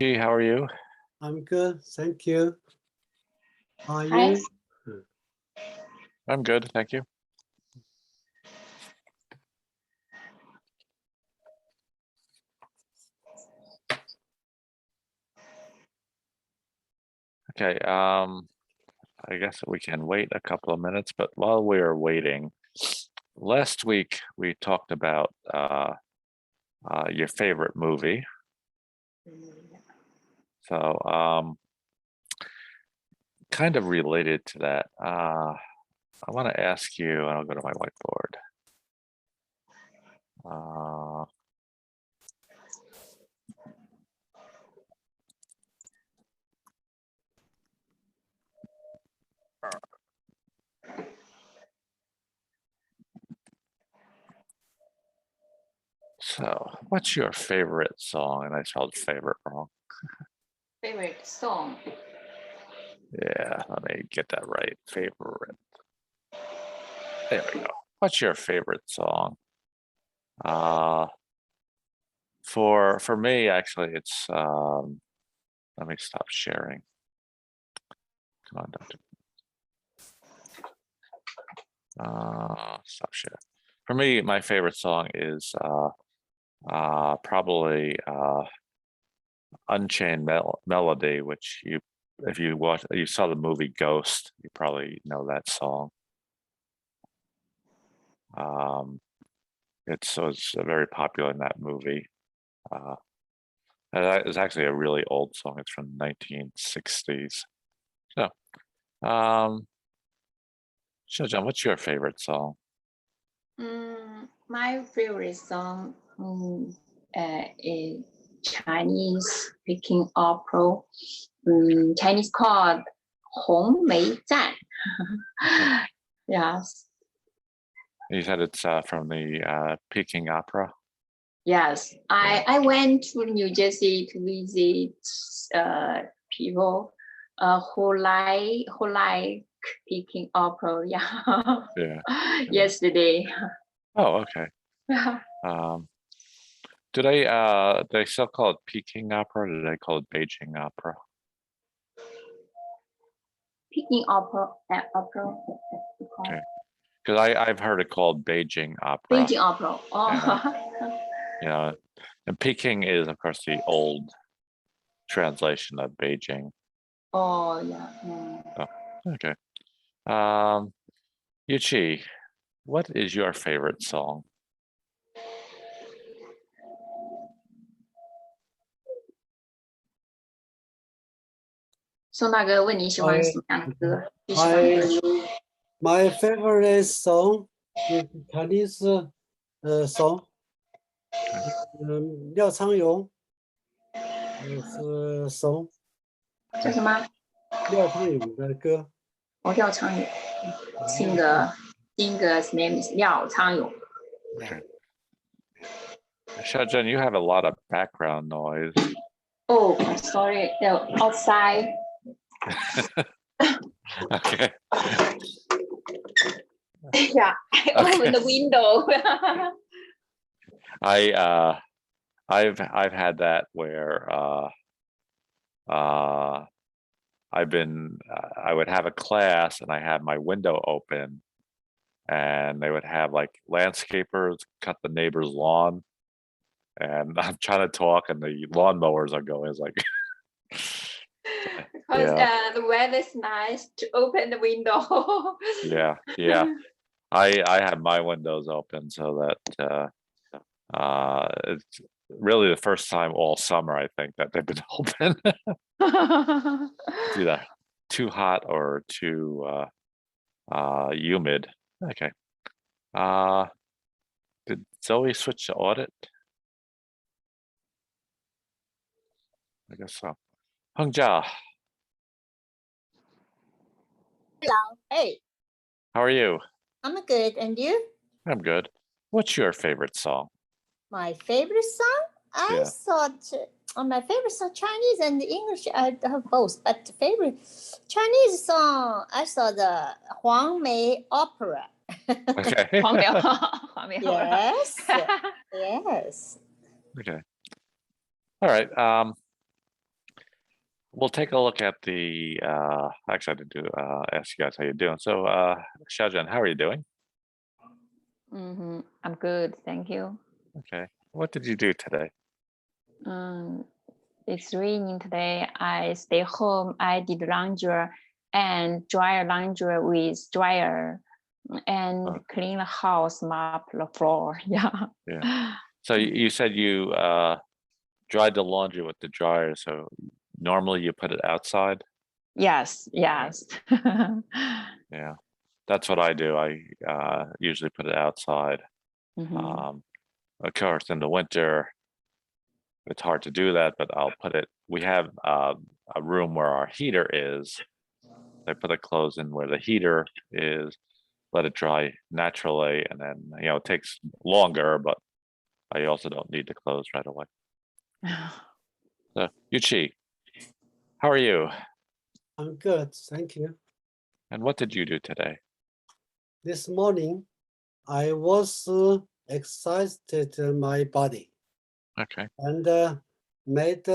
Hey, how are you? I'm good, thank you. How are Hi. you? I'm good, thank you. Okay, I guess we can wait a couple of minutes, but while we're waiting, last week we talked about your favorite movie. So kind of related to that, I want to ask you, and I'll go to my whiteboard. So, what's your favorite song? And I spelled favorite wrong. Favorite song. Yeah, let me get that right. Favorite. There we go. What's your favorite song? For me, actually, it's let me stop sharing. Come on, Doctor. Stop sharing. For me, my favorite song is probably Unchained Melody, which if you saw the movie Ghost, you probably know that song. It's very popular in that movie. It's actually a really old song. It's from the 1960s. So, Shojang, what's your favorite song? My favorite song is Chinese speaking opera. Chinese called 红梅赞. Yes. You said it's from the Peking Opera? Yes. I went to New Jersey to visit people who like Peking opera. Yeah. Yesterday. Oh, okay. Do they still call it Peking Opera, or do they call it Beijing Opera? Peking opera. Okay. Because I've heard it called Beijing Opera. Beijing opera. Oh. Yeah. And Peking is, of course, the old translation of Beijing. Oh, yeah. Oh, okay. Yuchi, what is your favorite song?宋大哥问你喜欢什么样的歌？ My favorite song is Chinese song. 廖昌永是 song. 叫什么？廖昌永的歌。廖昌永。Singer's name is 廖昌永。 Shojang, you have a lot of background noise. Oh, sorry. Outside. Okay. Yeah, I opened the window. I've had that where I would have a class and I had my window open, and they would have like landscapers cut the neighbor's lawn, and I'm trying to talk and the lawnmowers are going. It's like because the weather's nice to open the window. yeah. I have my windows open so that it's really the first time all summer I think that they've been open. It's either too hot or too humid. Okay. Did Zoe switch to audit? I guess so. Hungjia, Hello. Hey, how are you? I'm good. And you? I'm good. What's your favorite song? My favorite song? I thought my favorite song, Chinese and English, I have both. But favorite Chinese song, I saw the Huang Mei opera. Okay. Yes. Yes. Okay. All right. we'll take a look at the, actually I did do, ask you guys how you're doing. So, Xiaojian, how are you doing? I'm good, thank you. Okay. What did you do today? It's raining today. I stay home. I did laundry and dry laundry with dryer and Oh. clean the house, mop the floor. Yeah. Yeah. So you said you dried the laundry with the dryer. So normally you put it outside? Yes, yes. Yeah. That's what I do. I usually put it outside. Mhm. Of course, in the winter, it's hard to do that, but I'll put it, we have a room where our heater is. I put the clothes in where the heater is, let it dry naturally, and then, you know, it takes longer, but I also don't need the clothes right away. So, Yuchi, how are you? I'm good, thank you. And what did you do today? This morning, I was exercised my body Okay. and made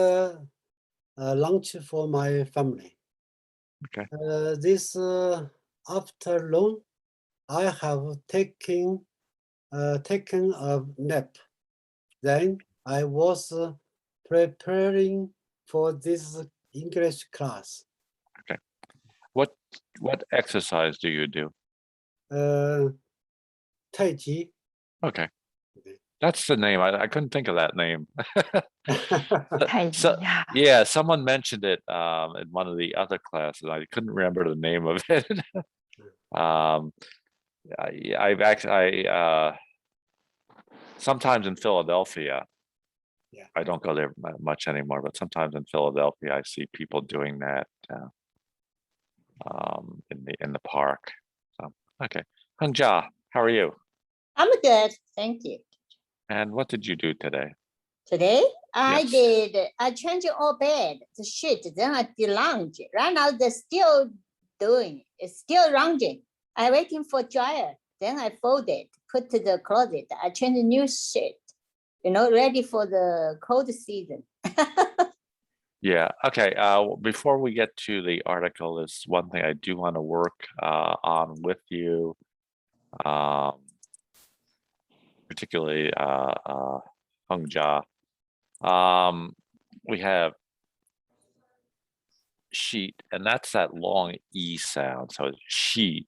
lunch for my family. Okay. This afternoon, I have taken a nap. Then I was preparing for this English class. What exercise do you do? Tai Chi. Okay. Okay. That's the name. I couldn't think of that name. So Yeah. yeah, someone mentioned it in one of the other classes. I couldn't remember the name of it. I've actually sometimes in Philadelphia, Yeah. I don't go there much anymore, but sometimes in Philadelphia I see people doing that in the park. So okay. Hanja, how are you? I'm good, thank you. And what did you do today? Today, Yes. I changed all bed, the sheet, then I did laundry. Right now, they're still doing, it's still lounging. I waiting for dryer, then I fold it, put to the closet. I change a new sheet, ready for the cold season. Yeah. Okay. Before we get to the article, there's one thing I do want to work on with you, particularly Hung-ja. We have sheet, and that's that long E sound. So it's sheet.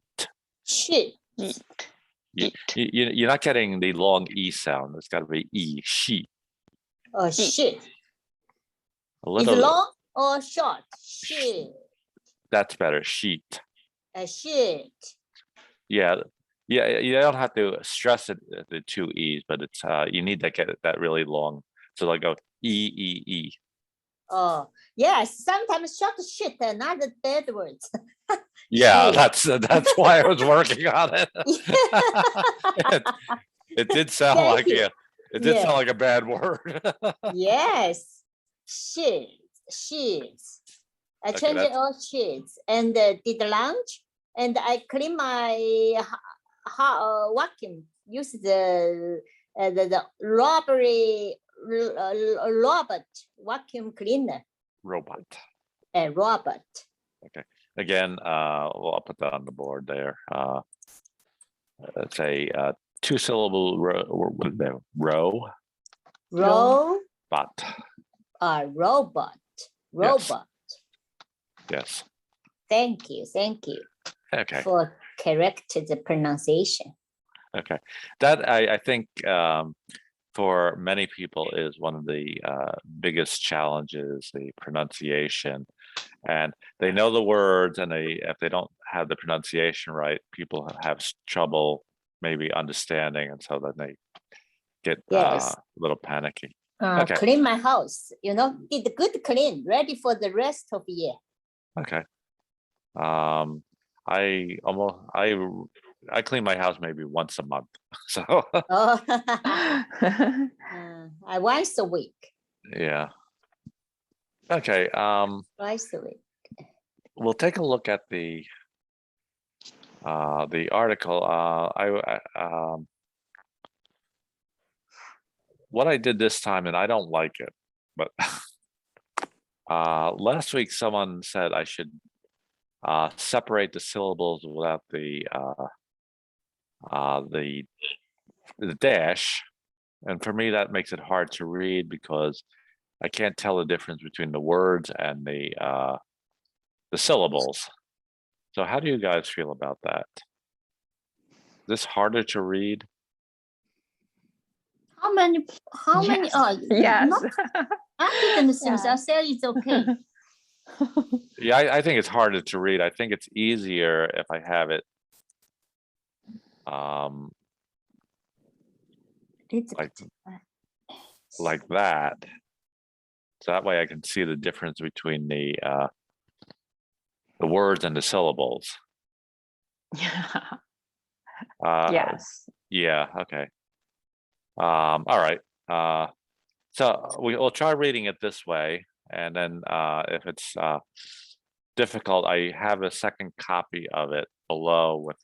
Sheet. You're not getting the long E sound. It's got to be E, sheet. Or sheet. A Is little. long or short? Sheet. That's better. Sheet. A sheet. Yeah. Yeah. You don't have to stress it, the two E's, but it's you need to get that really long. So like go E, E, E. Oh, yes, sometimes short sheet, another bad words. Yeah, Sheet. that's why I was working on it. It did sound Thank like you. it did sound Yeah. like a bad word. Yes, sheets. I Okay, changed that's all sheets and did lunch, and I clean my vacuum. Use the robot vacuum cleaner. robot. A robot. Okay. Again, well, I'll put that on the board there. It's a two-syllable row. Robot. Robot. Robot. Yes. Thank you. Okay. For correct the pronunciation. Okay. That I think for many people is one of the biggest challenges, the pronunciation. And they know the words, and if they don't have the pronunciation right, people have trouble maybe understanding, and so then they get Yes. a little panicky. Okay. Clean my house, did good clean, ready for the rest of the year. Okay. I clean my house maybe once a month. So Oh, I once a week. yeah. Okay. Twice a week. We'll take a look at the article. What I did this time, and I don't like it, but Last week, someone said I should separate the syllables without the dash. And for me, that makes it hard to read because I can't tell the difference between the words and the syllables. So how do you guys feel about that? Is this harder to read? How many? Yes. Not, I didn't think so. I said it's okay. Yeah, I think it's harder to read. I think it's easier if I have it like that. So that way I can see the difference between the words and the syllables. Yes. Yeah, okay. All right. So we'll try reading it this way, and then if it's difficult, I have a second copy of it below with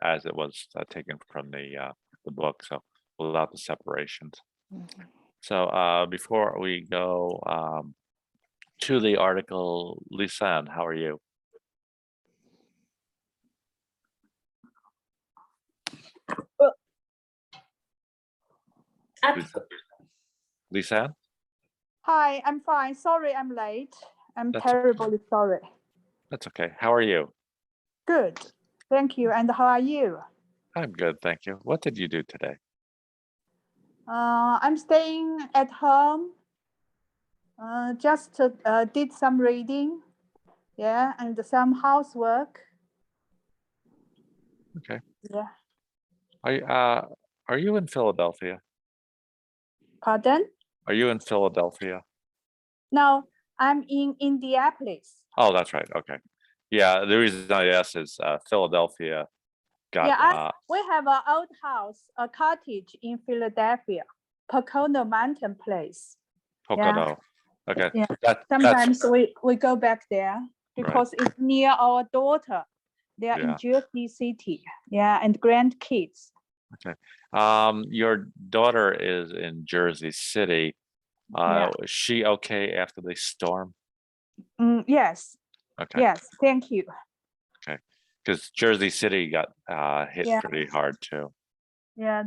as it was taken from the book, so without the separations. So before we go to the article, Lisanne, how are you? Lisanne? Hi, I'm fine. Sorry I'm late. I'm That's terribly sorry. That's okay. How are you? Good. Thank you. And how are you? I'm good, thank you. What did you do today? I'm staying at home. Just did some reading. Yeah, and some housework. Okay. Yeah. Are you in Philadelphia? Pardon? Are you in Philadelphia? No, I'm in Indianapolis. Oh, that's right. Okay. Yeah, the reason I asked is Philadelphia got Yeah, we have an old house, a cottage in Philadelphia, Pocono Mountain Place. Pocono. Okay. Yeah. That's Sometimes we go back there because it's near our daughter. They are in Jersey City. Yeah, and grandkids. okay. Your daughter is in Jersey City. Is she okay after the storm? Yes. Okay. Yes, thank you. Okay. Because Jersey City got hit Yeah. pretty hard too. Yeah,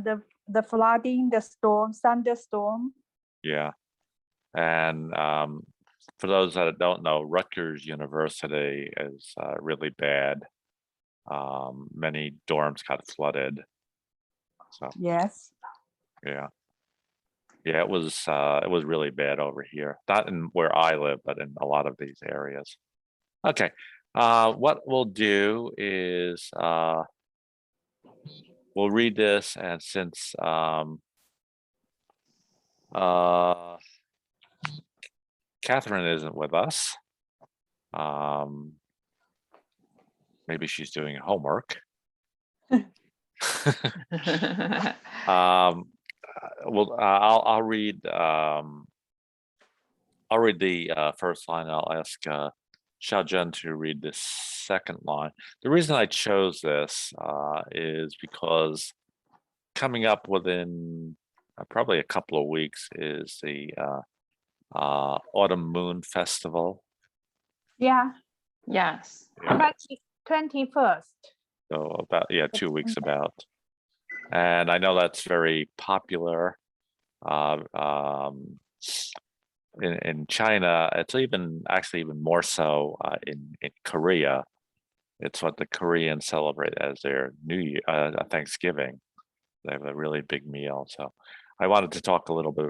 the flooding, the storm, thunderstorm. Yeah. And for those that don't know, Rutgers University is really bad. Many dorms got flooded. So Yes. yeah, it was really bad over here. Not in where I live, but in a lot of these areas. Okay, what we'll do is we'll read this, and since Catherine isn't with us, maybe she's doing homework. Well, I'll read the first line. I'll ask Xiaojun to read the second line. The reason I chose this is because coming up within probably a couple of weeks is the Autumn Moon Festival. Yeah. Yes. Yeah. 21st. So about 2 weeks about. And I know that's very popular in China. It's actually even more so in Korea. It's what the Koreans celebrate as their New Year, Thanksgiving. They have a really big meal. So I wanted to talk a little bit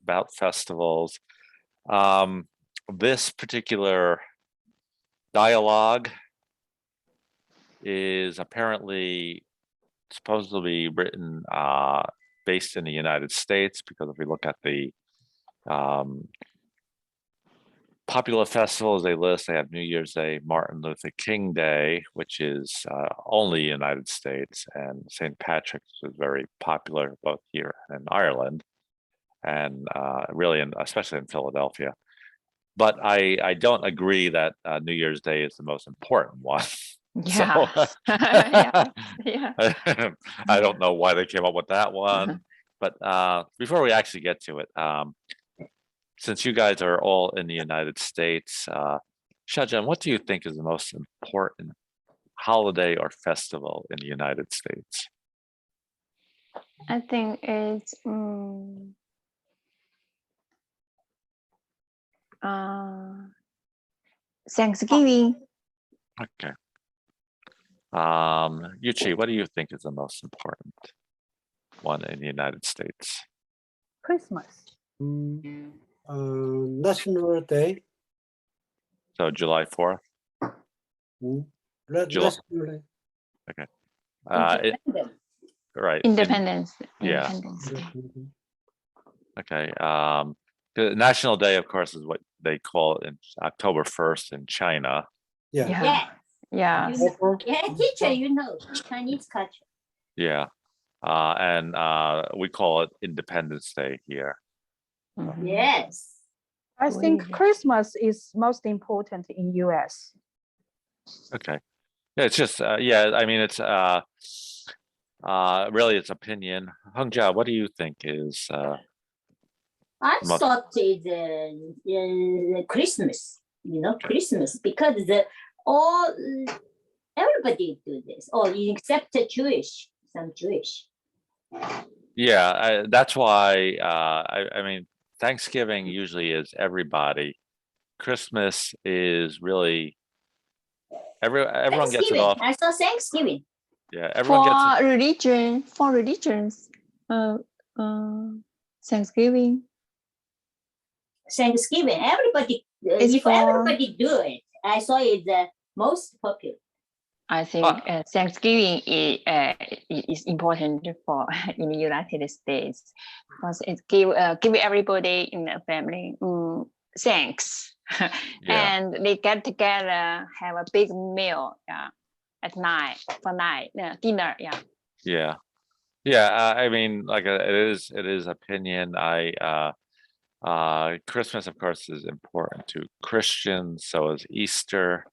about festivals. This particular dialogue is apparently supposedly written based in the United States, because if we look at the popular festivals they list, they have New Year's Day, Martin Luther King Day, which is only United States, and St. Patrick's is very popular both here in Ireland and really, especially in Philadelphia. But I don't agree that New Year's Day is the most important one. Yeah. So, Yeah. I don't know why they came up with that one. But before we actually get to it, since you guys are all in the United States, Shajan, what do you think is the most important holiday or festival in the United States? I think it's Thanksgiving. Okay. Yuchi, what do you think is the most important one in the United States? Christmas. National Day. So July 4th? July- National Day. Independent. Right. Independence. yeah. Independence Day. Okay. The National Day, of course, is what they call it in October 1st in China. Yeah. Yeah. Yeah. Yeah. Yeah, teacher, you know Chinese culture. Yeah. And we call it Independence Day here. Mhm. Yes. I think Really? Christmas is most important in US. Okay. Yeah, it's just yeah, I mean it's really it's opinion. Hungjia, what do you think is I Must- thought it's Christmas, Christmas, because everybody do this, except the some Jewish. yeah, that's why I mean Thanksgiving usually is everybody. Christmas is really everyone gets it Thanksgiving. off. I saw Thanksgiving. Yeah, everyone gets it. For religions, Thanksgiving. Thanksgiving. Everybody, It's if for- everybody do it, I saw it the most popular. I think Thanksgiving is important for in the United States because it give everybody in the family thanks, Yeah. and they get together, have a big meal, at night dinner, Yeah. I mean, like it is opinion. Christmas, of course, is important to Christians. So is Easter.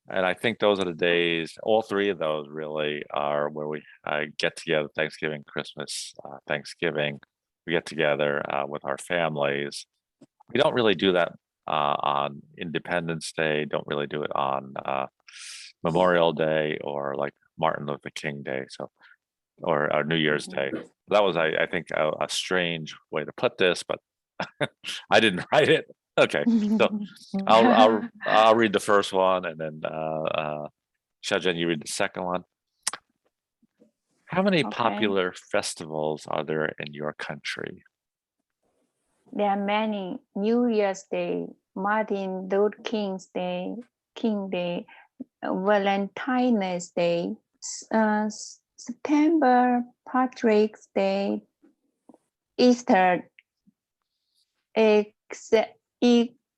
And I think those are the days. All three of those really are where we get together. Thanksgiving, Christmas, Thanksgiving. We get together with our families. We don't really do that on Independence Day. Don't really do it on Memorial Day or like Martin Luther King Day. So, or New Year's Day. That was, I think, a strange way to put this, but I didn't write it. Okay, so I'll read the first one, and then Shajan, you read the second one. How many Okay. popular festivals are there in your country? There are many. New Year's Day, Martin Luther King's Day, King Day, Valentine's Day, September Patrick's Day, Easter.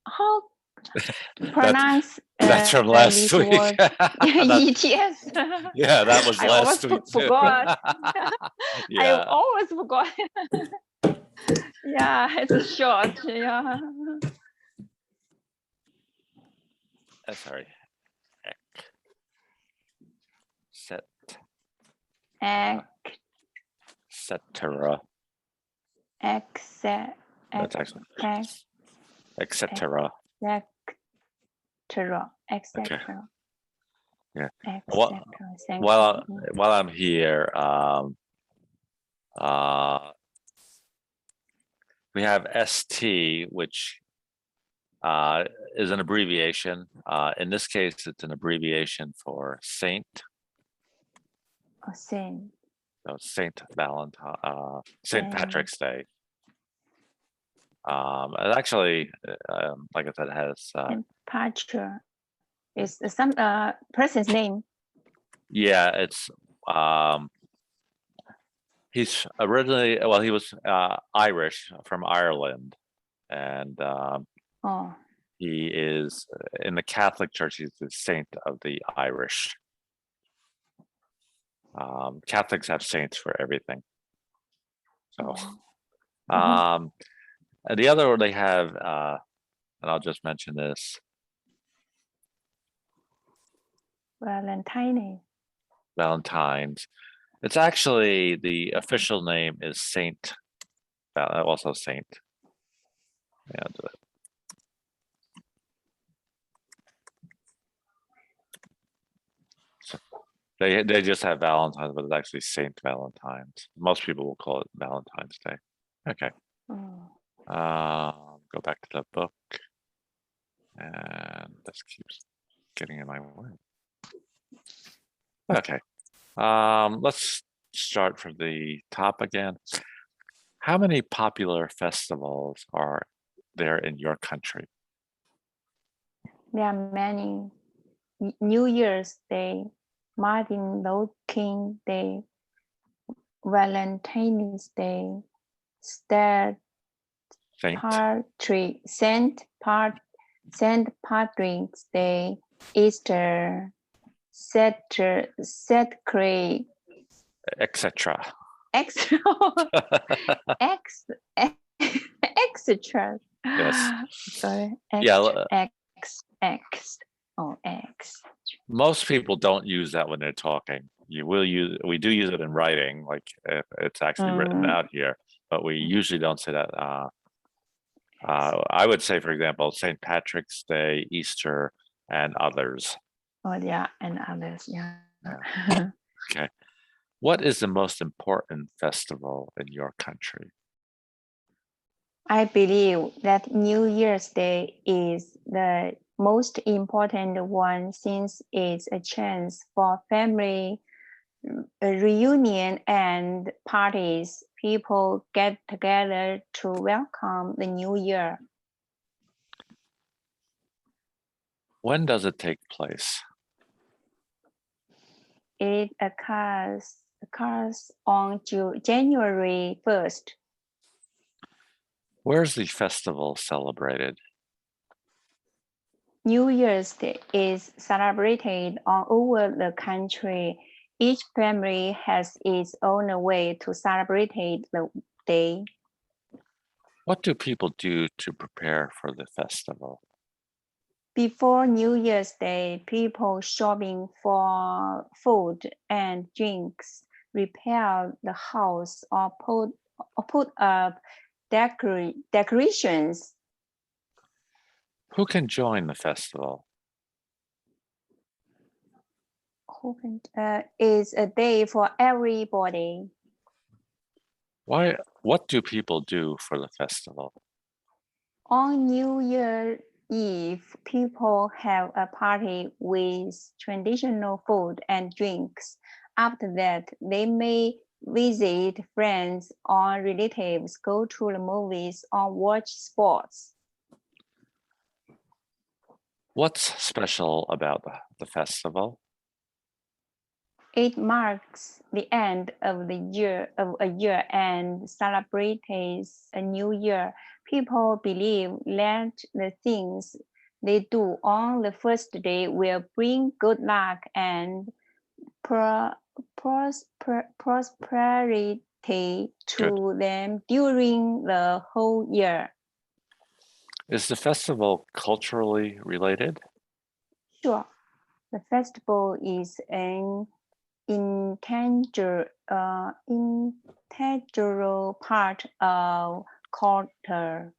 How pronounce? That's from last week. ETS. Yeah, that was I last always week. forgot. I Yeah, always forgot. Yeah, it's short. Yeah. sorry. Cetera. That's actually etc. Etc. Yeah. Etc. While I'm here, we have ST, which is an abbreviation. In this case, it's an abbreviation for Saint. Saint. So Saint Valentine, Saint Patrick's Day. It actually, like I said, has Saint Patrick is some person's name. yeah, it's he's originally, well, he was Irish from Ireland, and Oh, he is in the Catholic Church. He's the saint of the Irish. Catholics have saints for everything. So, and the other they have, and I'll just mention this. Valentine's. It's actually, the official name is Saint also saint. And so they just have Valentine's, but it's actually Saint Valentine's. Most people will call it Valentine's Day. Okay. Go back to the book, and this keeps getting in my way. Okay. Let's start from the top again. How many popular festivals are there in your country? There are many. New Year's Day, Martin Luther King Day, Valentine's Day, Saint Patrick's Day, Easter, Sacred, Etc. Etc. Yes. Sorry. X. Most people don't use that when they're talking. We do use it in writing, like if it's actually written out here, but we usually don't say that. I would say, for example, St. Patrick's Day, Easter, and others. Oh yeah, and others, yeah. Okay. What is the most important festival in your country? I believe that New Year's Day is the most important one since it's a chance for family reunion and parties. People get together to welcome the new year. When does it take place? It occurs on January 1st. Where's the festival celebrated? New Year's Day is celebrated all over the country. Each family has its own way to celebrate the day. What do people do to prepare for the festival? Before New Year's Day, people shopping for food and drinks, repair the house, or put up decorations. Who can join the festival? It's a day for everybody. What do people do for the festival? On New Year Eve, people have a party with traditional food and drinks. After that, they may visit friends or relatives, go to the movies, or watch sports. What's special about the festival? It marks the end of a year and celebrates a new year. People believe that the things they do on the first day will bring good luck and prosperity to them during the whole year. Is the festival culturally related? Sure. The festival is an integral part of culture.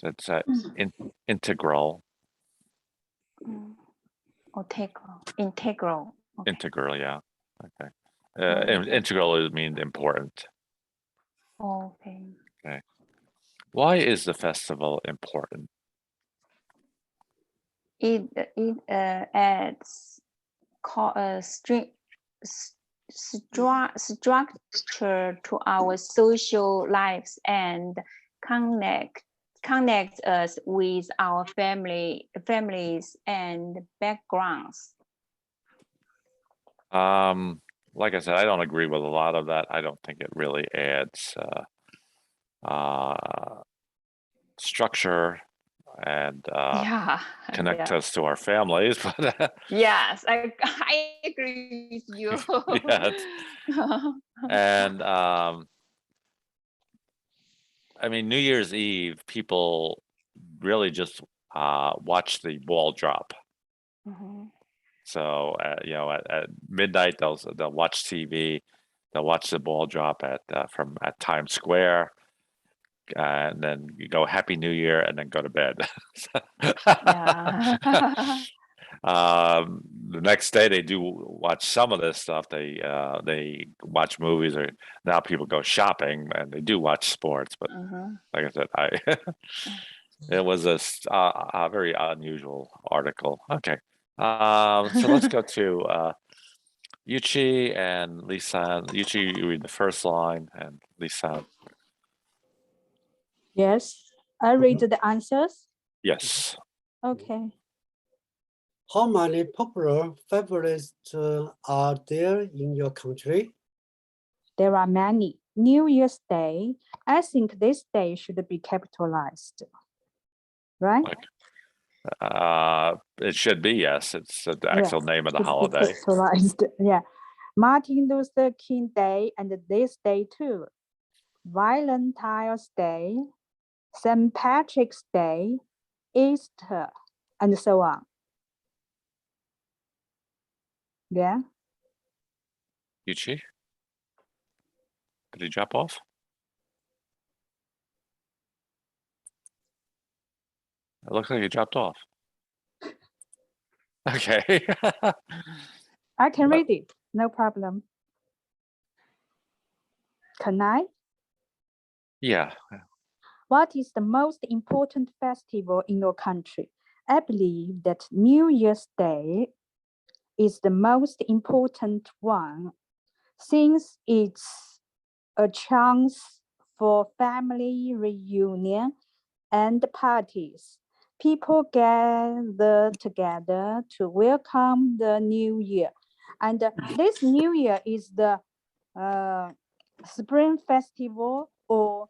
That's integral. Integral. Okay. Integral, yeah. Okay. Integral means important. Okay. Okay. Why is the festival important? It adds structure to our social lives and connects us with our families and backgrounds. Like I said, I don't agree with a lot of that. I don't think it really adds structure and connect us to our families. But yes, I agree with you. Yes. And I mean, New Year's Eve, people really just watch the ball drop. So at midnight they'll watch TV, They'll watch the ball drop at Times Square, and then you go Happy New Year, and then go to bed. Yeah. The next day they do watch some of this stuff. They watch movies, or now people go shopping and they do watch sports. But like I said, it was a very unusual article. Okay, so let's go to Yuchi and Lisa. Yuchi, you read the first line, and Lisa. Yes, I read the answers. Yes. Okay. How many popular favorites are there in your country? There are many. New Year's Day, I think this day should be capitalized, right? It should be, yes. It's the actual name of the holiday. Capitalized. Yeah. Martin Luther King Day and this day too. Valentine's Day, St. Patrick's Day, Easter, and so on. Yeah. Yuchi? Did he drop off? It looks like he dropped off. Okay. I can read it, no problem. Can I? Yeah. What is the most important festival in your country? I believe that New Year's Day is the most important one, since it's a chance for family reunion and parties. People gather together to welcome the new year. And this new year is the Spring Festival or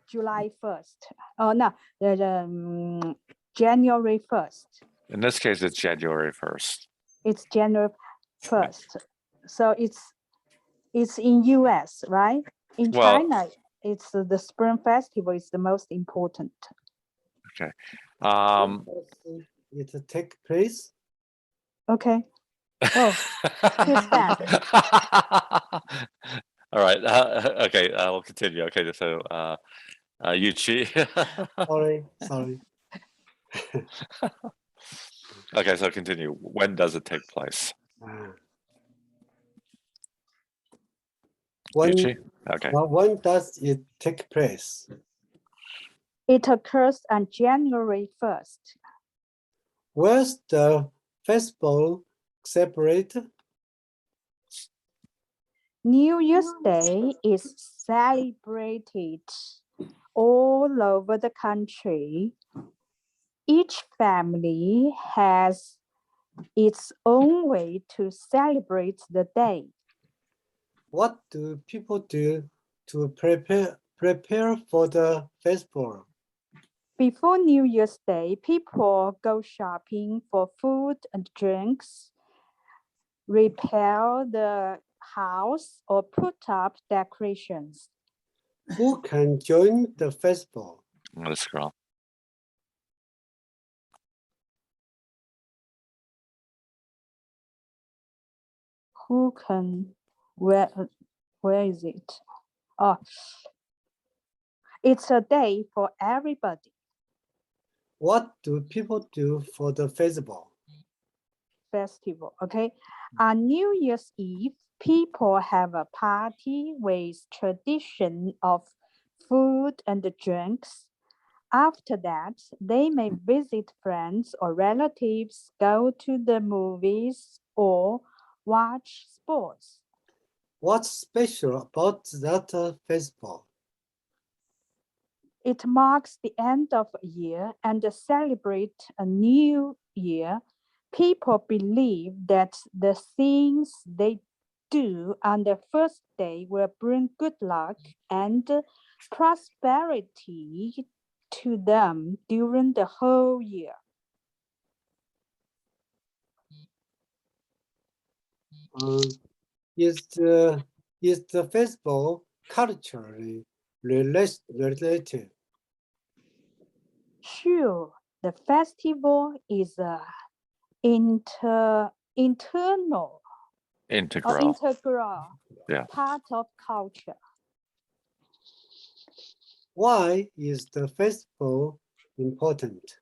July 1st. Oh, no, January 1st. In this case, it's January 1st. It's January 1st. So it's in US, right? In China, it's the Spring Festival is the most important. Okay. It take place. Okay. Oh, he's back. All right. Okay. We'll continue. Okay. So, Yuchi. Sorry. Okay. So continue. When does it take place? Yuchi? Okay. When does it take place? It occurs on January 1st. Where's the festival celebrated? New Year's Day is celebrated all over the country. Each family has its own way to celebrate the day. What do people do to prepare for the festival? Before New Year's Day, people go shopping for food and drinks, repair the house, or put up decorations. Who can join the festival? I'm going to scroll. Who can, where is it? Oh, it's a day for everybody. What do people do for the festival? Okay. On New Year's Eve, people have a party with tradition of food and drinks. After that, they may visit friends or relatives, go to the movies, or watch sports. What's special about that festival? It marks the end of a year and celebrate a new year. People believe that the things they do on the first day will bring good luck and prosperity to them during the whole year. Is the festival culturally related? Sure, the festival is internal Integral. Integral part of culture. Why is the festival important?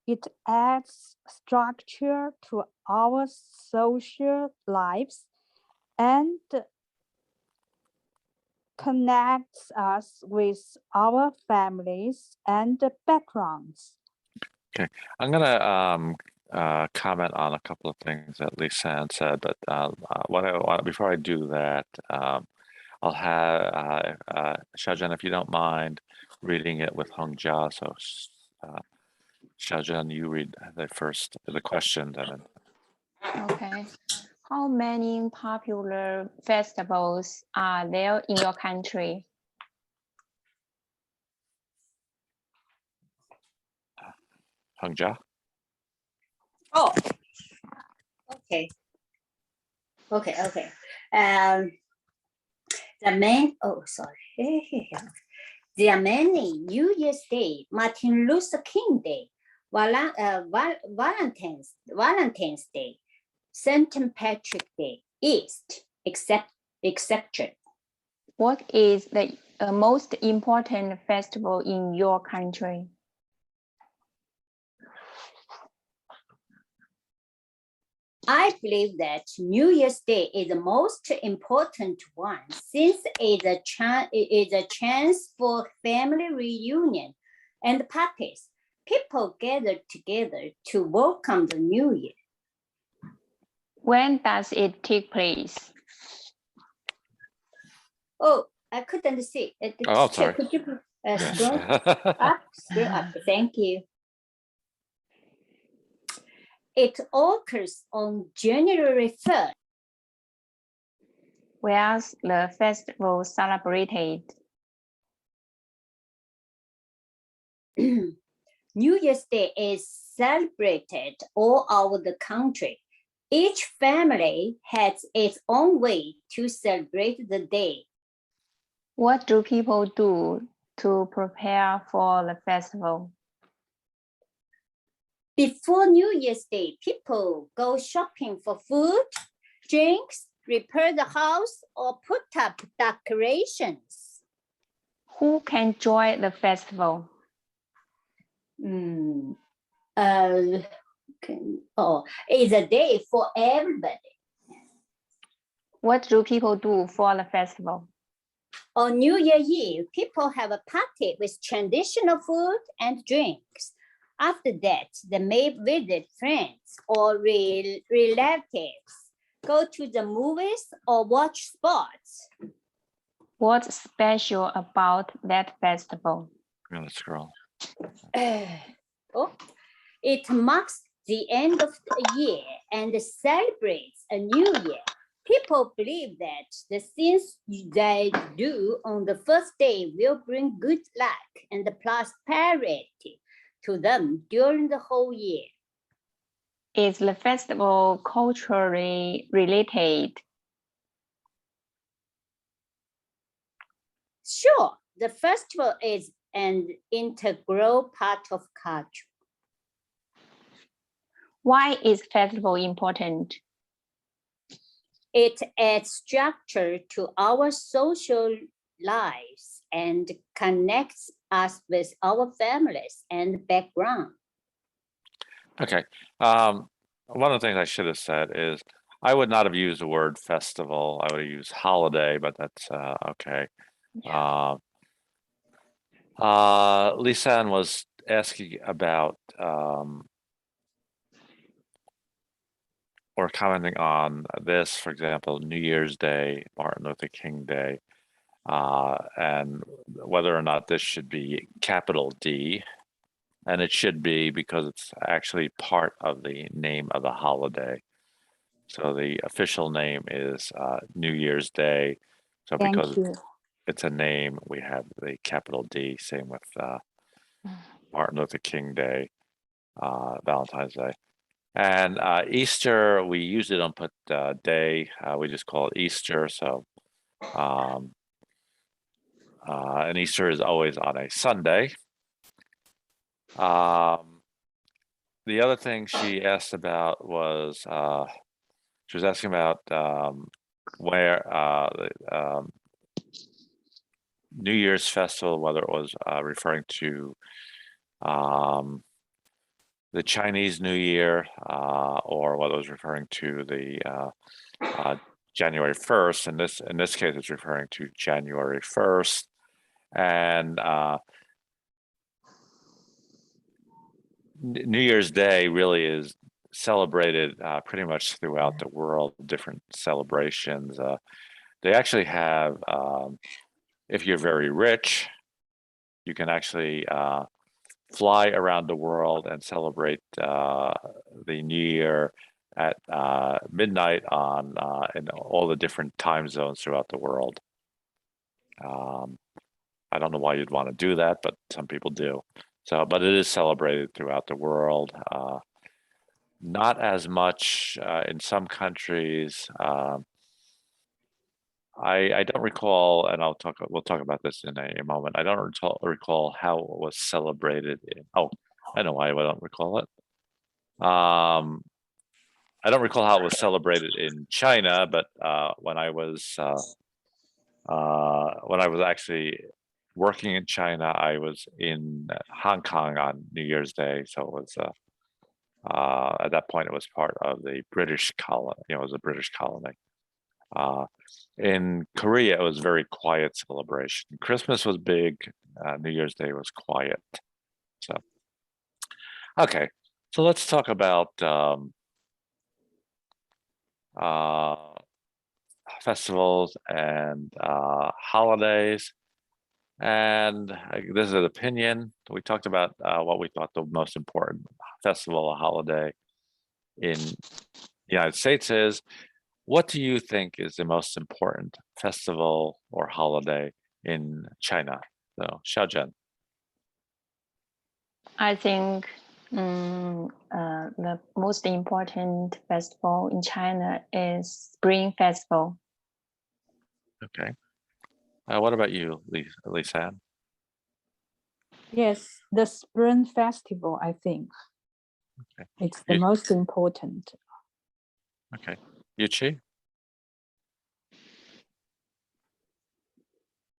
It adds structure to our social lives and connects us with our families and backgrounds. Okay, I'm gonna comment on a couple of things that Lisanne said, but before I do that, I'll have Xiaozhen, if you don't mind, reading it with Hongjia. So, Xiaozhen, you read the question, and then. Okay. How many popular festivals are there in your country? Hongjia. Oh, okay. Okay. There are many: New Year's Day, Martin Luther King Day, Valentine's Day, St. Patrick Day, etc. What is the most important festival in your country? I believe that New Year's Day is the most important one, since it is a chance for family reunion and parties. People gather together to welcome the new year. When does it take place? Oh, I couldn't see. Oh, sorry. Could you scroll up? Thank you. It occurs on January 3rd. Where's the festival celebrated? New Year's Day is celebrated all over the country. Each family has its own way to celebrate the day. What do people do to prepare for the festival? Before New Year's Day, people go shopping for food, drinks, repair the house, or put up decorations. Who can join the festival? It's a day for everybody. What do people do for the festival? On New Year Eve, people have a party with traditional food and drinks. After that, they may visit friends or relatives, go to the movies or watch sports. What's special about that festival? I'm gonna scroll. It marks the end of the year and celebrates a new year. People believe that the things they do on the first day will bring good luck and prosperity to them during the whole year. Is the festival culturally related? Sure, the festival is an integral part of culture. Why is festival important? It adds structure to our social lives and connects us with our families and background. Okay. One of the things I should have said is I would not have used the word festival. I would have used holiday, but that's okay. Yeah. Lisanne was asking about or commenting on this, for example, New Year's Day, Martin Luther King Day, and whether or not this should be capital D. And it should be because it's actually part of the name of the holiday. So the official name is New Year's Day. So Thank because you. it's a name, we have the capital D. Same with Martin Luther King Day, Valentine's Day. And Easter, we usually don't put day. We just call it Easter. So, and Easter is always on a Sunday. The other thing she asked about was she was asking about where the New Year's festival, whether it was referring to the Chinese New Year or whether it was referring to the January 1st. In this case, it's referring to January 1st. And New Year's Day really is celebrated pretty much throughout the world, different celebrations. They actually have, if you're very rich, you can actually fly around the world and celebrate the New Year at midnight in all the different time zones throughout the world. I don't know why you'd want to do that, but some people do. So, but it is celebrated throughout the world. Not as much in some countries. I don't recall, and we'll talk about this in a moment. I don't recall how it was celebrated I know why I don't recall it. I don't recall how it was celebrated in China, but when I was actually working in China, I was in Hong Kong on New Year's Day, so it was at that point it was part of the British colony. It was a British colony. In Korea, it was very quiet celebration. Christmas was big. New Year's Day was quiet. So, okay. So let's talk about festivals and holidays. And this is an opinion. We talked about what we thought the most important festival or holiday in the United States is. What do you think is the most important festival or holiday in China? So, Xiaozhen. I think the most important festival in China is Spring Festival. Okay. What about you, Lisan? Yes, the Spring Festival, I think. Okay. It's the most important. Okay. Yuchi?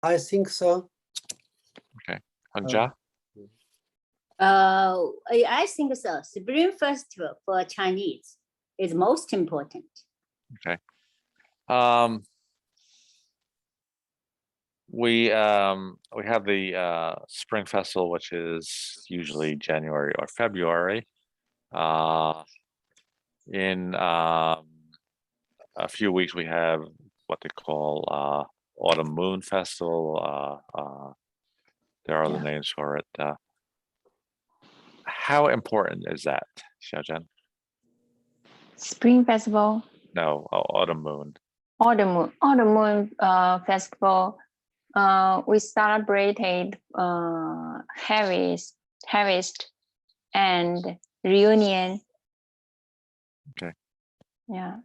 I think so. Okay. Hanja? I think so. Spring Festival for Chinese is most important. Okay. We have the Spring Festival, which is usually January or February. In a few weeks, we have what they call Autumn Moon Festival. There are other names for it. How important is that, Xiaozhen? Spring Festival. No, Autumn Moon. Autumn Moon Festival. We celebrated harvest and reunion. Okay. Yeah.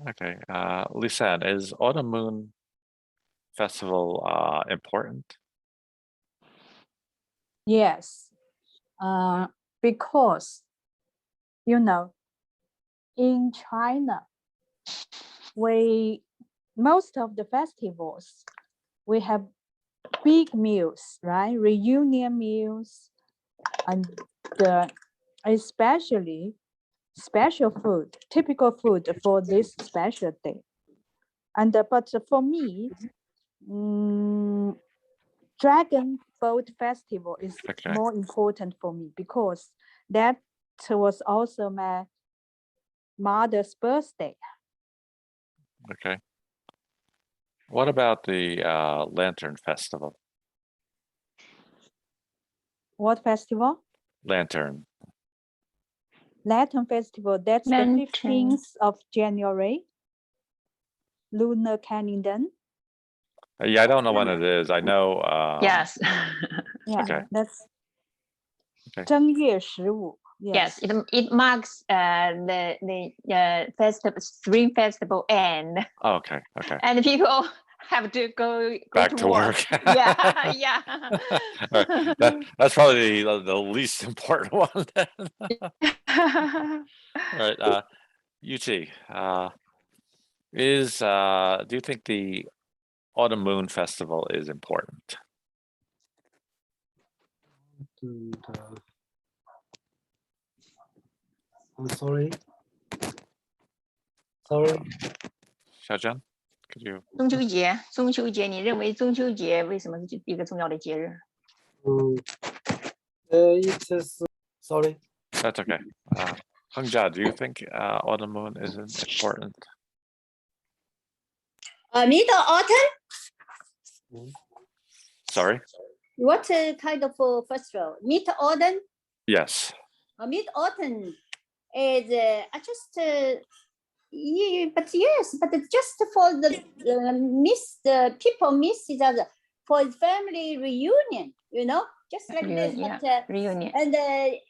Okay. Lisan, is Autumn Moon Festival important? Yes, because, in China, most of the festivals, we have big meals, right? Reunion meals, and especially special food, typical food for this special day. And but for me, Dragon Boat Festival is more important for me because that was also my mother's birthday. Okay. What about the Lantern Festival? What festival? Lantern. Lantern Festival, that's the 15th of January, lunar calendar. Yeah, I don't know when it is. I know. Yes. Yeah, okay. That's 正月 15. Yes, it marks the festival, Spring Festival end. Oh, okay. Okay. And people have to go back to work. Yeah, yeah. Right. That's probably the least important one. Then. All right, Yuchi, Do you think the Autumn Moon Festival is important? And, I'm sorry. Sorry. Xiaozhen, could you? 中秋节，你认为中秋节为什么是一个重要的节日？ It is sorry. That's okay. Hangja, do you think Autumn Moon is important? Middle autumn. Sorry? What kind of festival? Mid autumn. Yes. Mid autumn is I just yeah, but yes, but it's just for the people miss each other for family reunion, you know, just like this. But, reunion. and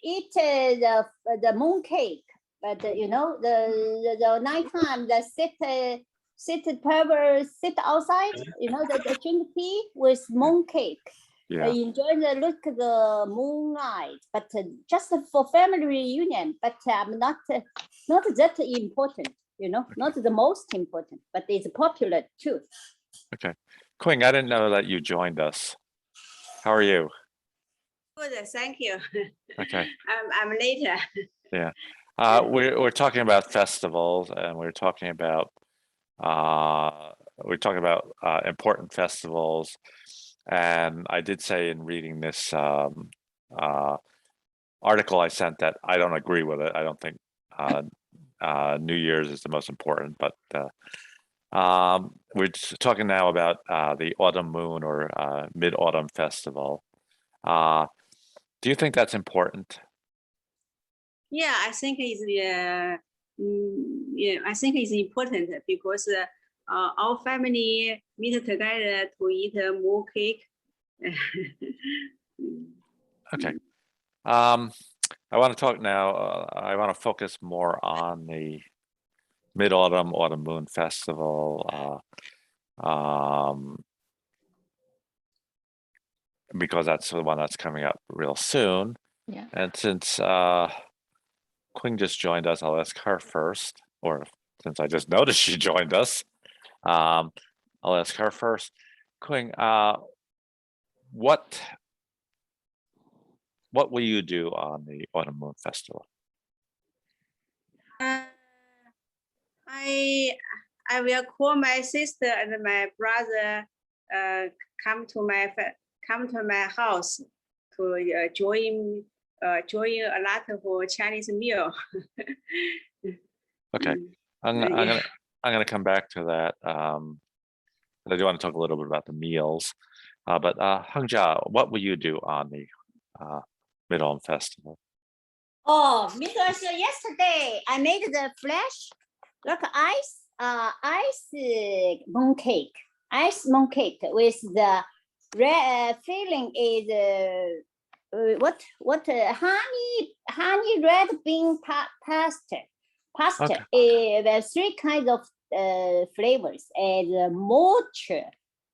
eat the moon cake, but you know the nighttime the sit outside, you know, the drink tea with moon cake. Yeah. Enjoy the look of the moonlight, but just for family reunion. But I'm not that important, you know, not the most important, but it's popular too. Okay. Qing, I didn't know that you joined us. How are you? Good, thank you. Okay. I'm later. Yeah. We're talking about festivals, and we're talking about important festivals. And I did say in reading this article I sent that I don't agree with it. I don't think New Year's is the most important, but we're just talking now about the Autumn Moon or Mid-Autumn Festival. Do you think that's important? Yeah, I think it's I think it's important because our family meet together to eat moon cake. Okay. I want to talk now. I want to focus more on the Mid-Autumn Autumn Moon Festival because that's the one that's coming up real soon. Yeah. And since Qing just joined us, I'll ask her first, or since I just noticed she joined us, I'll ask her first. Qing, what will you do on the Autumn Moon Festival? I will call my sister and my brother come to my house to join a lot of Chinese meal. Okay, I'm gonna come back to that. I do want to talk a little bit about the meals, but Hangja, what will you do on the Mid-Autumn Festival? Oh, because yesterday I made the flash like ice moon cake with the red filling is honey red bean pasta. Okay. There's 3 kinds of flavors and mocha,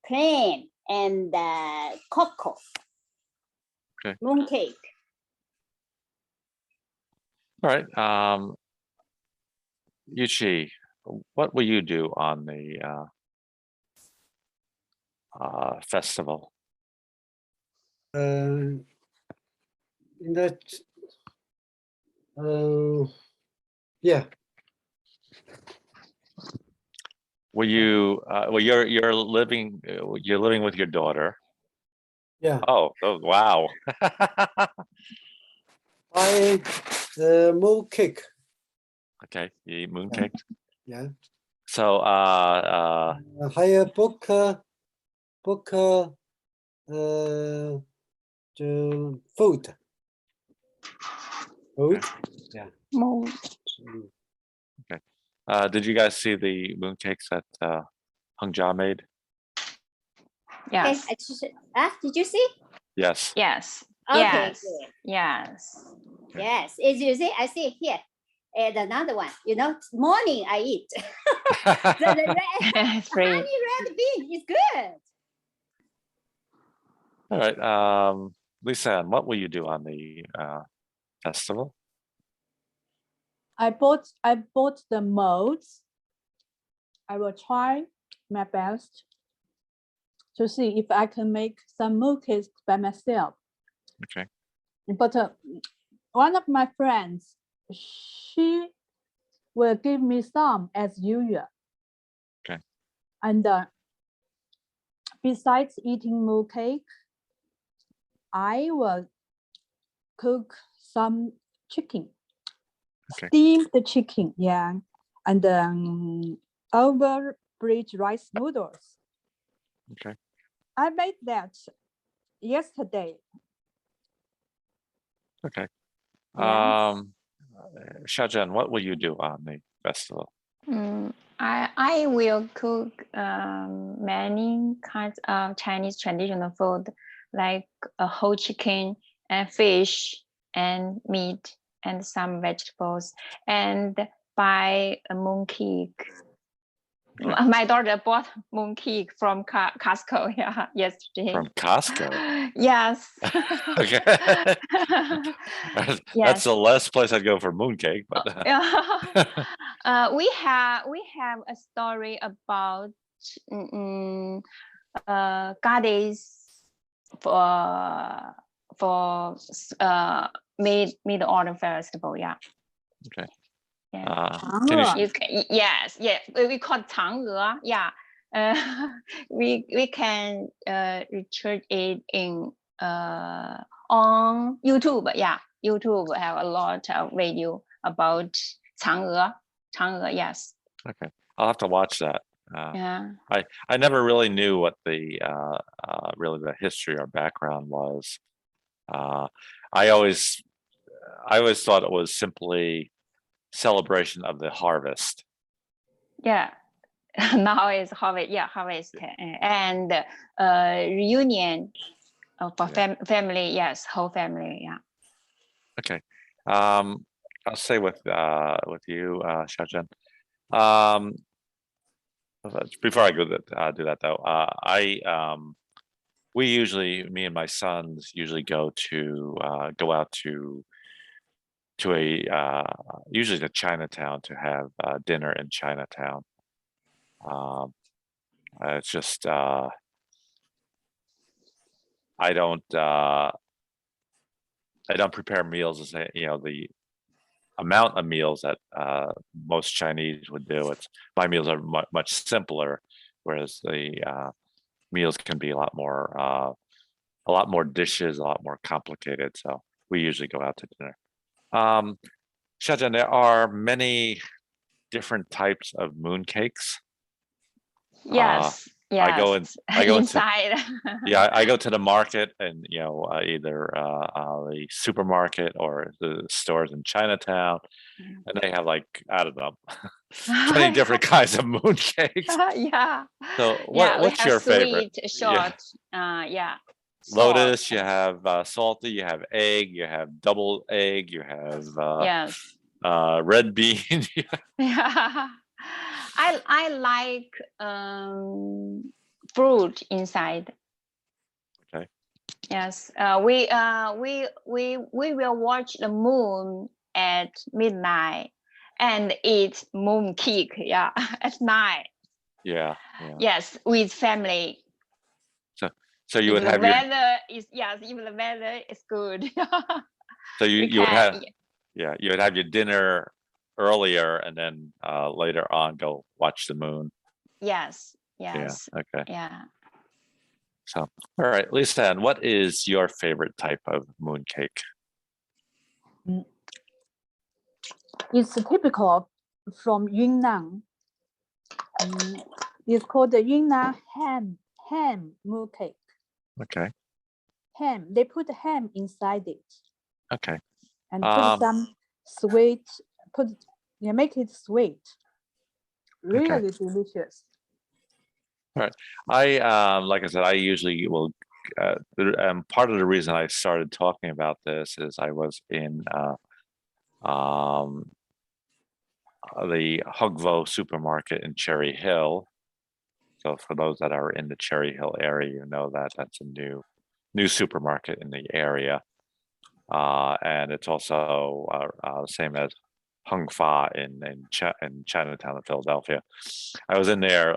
plain, and cocoa. Okay. Moon cake. All right. Yuchi, what will you do on the festival? In that, yeah. Will you? Well, you're living with your daughter. Yeah. Oh wow. Buy the moon cake. Okay, you eat mooncake. Yeah. So Hire book the food. Food. Yeah. Moon. did you guys see the mooncakes that Hangja made? Yes. Did you see? Yes. Yes. Okay. Yes. Good. Yes. Yes. As you see, I see here. And another one, you know, morning I eat. the red, It's free. honey red bean is good. All right. Lisa, what will you do on the festival? I bought the molds I will try my best to see if I can make some mooncakes by myself. Okay. But one of my friends, she will give me some as usual. Okay. And besides eating mooncake, I will cook some chicken, Okay. steamed chicken, yeah, and overbridge rice noodles. Okay. I made that yesterday. Okay. Yes. Xiaozhen, what will you do on the festival? I will cook many kinds of Chinese traditional food, like a whole chicken and fish and meat and some vegetables, and buy a mooncake. Okay. My daughter bought mooncake from Costco, yeah, yesterday. From Costco? Yes. Okay. Yes. That's the last place I'd go for mooncake, but we have a story about goddess for mid autumn festival, yeah. okay. Yeah. Can you, You can, yes, yeah, we call it 嫦娥, yeah. We can research it in on YouTube, yeah. YouTube have a lot of video about 嫦娥, yes. okay, I'll have to watch that. Yeah. I never really knew what the really the history or background was. I always thought it was simply celebration of the harvest. Yeah. Now it's harvest, yeah, harvest and reunion for family, yes, whole family, yeah. Okay. I'll stay with you, Xiaozhen. Before I go do that though, we usually, me and my sons usually go out to a usually to Chinatown to have dinner in Chinatown. It's just I don't prepare meals as the amount of meals that most Chinese would do. My meals are much simpler, whereas the meals can be a lot more dishes, a lot more complicated. So we usually go out to dinner. Xiaozhen, there are many different types of mooncakes. Yes. I go inside. I go to the market and either the supermarket or the stores in Chinatown, and they have like, I don't know, 20 different kinds of mooncakes. Yeah. So what's your favorite? Sweet, short, yeah. Lotus, you have salty, you have egg, you have double egg, you have yes. Red bean. Yeah. I like fruit inside. Okay. Yes. We will watch the moon at midnight and eat moon cake, yeah, at night. Yeah. Yes, with family. So you would have if the weather is good. So you would have you would have your dinner earlier and then later on go watch the moon. Yes. Yeah. Okay. Yeah. So, all right, Lisa, and what is your favorite type of mooncake? It's typical from Yunnan. It's called the Yunnan ham mooncake. Okay. Ham. They put ham inside it. Okay. And put some sweet. Make it sweet. Really delicious. All right. I like I said, I usually will. Part of the reason I started talking about this is I was in the Hugvo supermarket in Cherry Hill. So for those that are in the Cherry Hill area, you know that that's a new supermarket in the area, and it's also the same as Hung Fa in Chinatown in Philadelphia. I was in there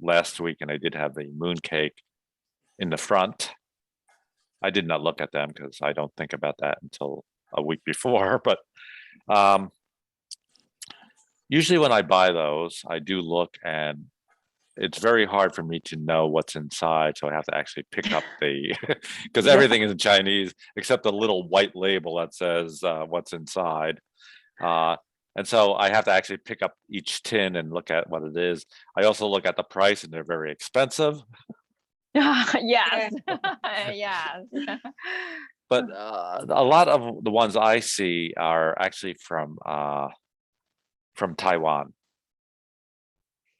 last week, and I did have the moon cake in the front. I did not look at them because I don't think about that until a week before. But usually when I buy those, I do look, and it's very hard for me to know what's inside. So I have to actually pick up the, because everything is in Chinese except a little white label that says what's inside. And so I have to actually pick up each tin and look at what it is. I also look at the price, and they're very expensive. Yes. Yes. But a lot of the ones I see are actually from Taiwan.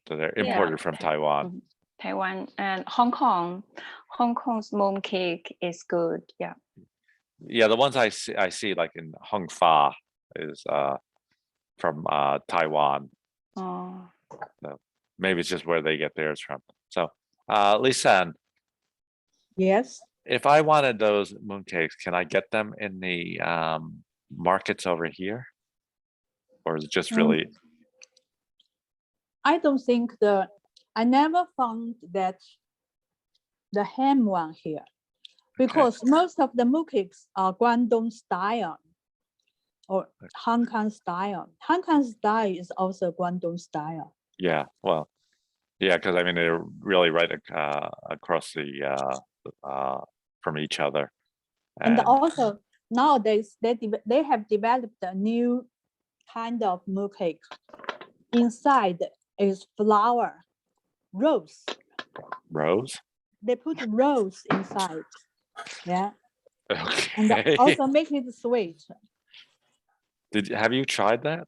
So they're imported from Taiwan. Taiwan and Hong Kong. Hong Kong's moon cake is good. Yeah. Yeah, the ones I see like in Hung Fa is from Taiwan. Oh. So maybe it's just where they get theirs from. So Lisan, Yes. if I wanted those mooncakes, can I get them in the markets over here? Or is it just really? I don't think I never found that the ham one here, because most of the mooncakes are Guangdong style or Hong Kong style. Hong Kong style is also Guangdong style. Yeah, well, yeah, because I mean they're really right across the from each other. And also nowadays they have developed a new kind of mooncake. Inside is flour, rose. Rose? They put rose inside. Yeah. Okay. And also make it sweet. Have you tried that?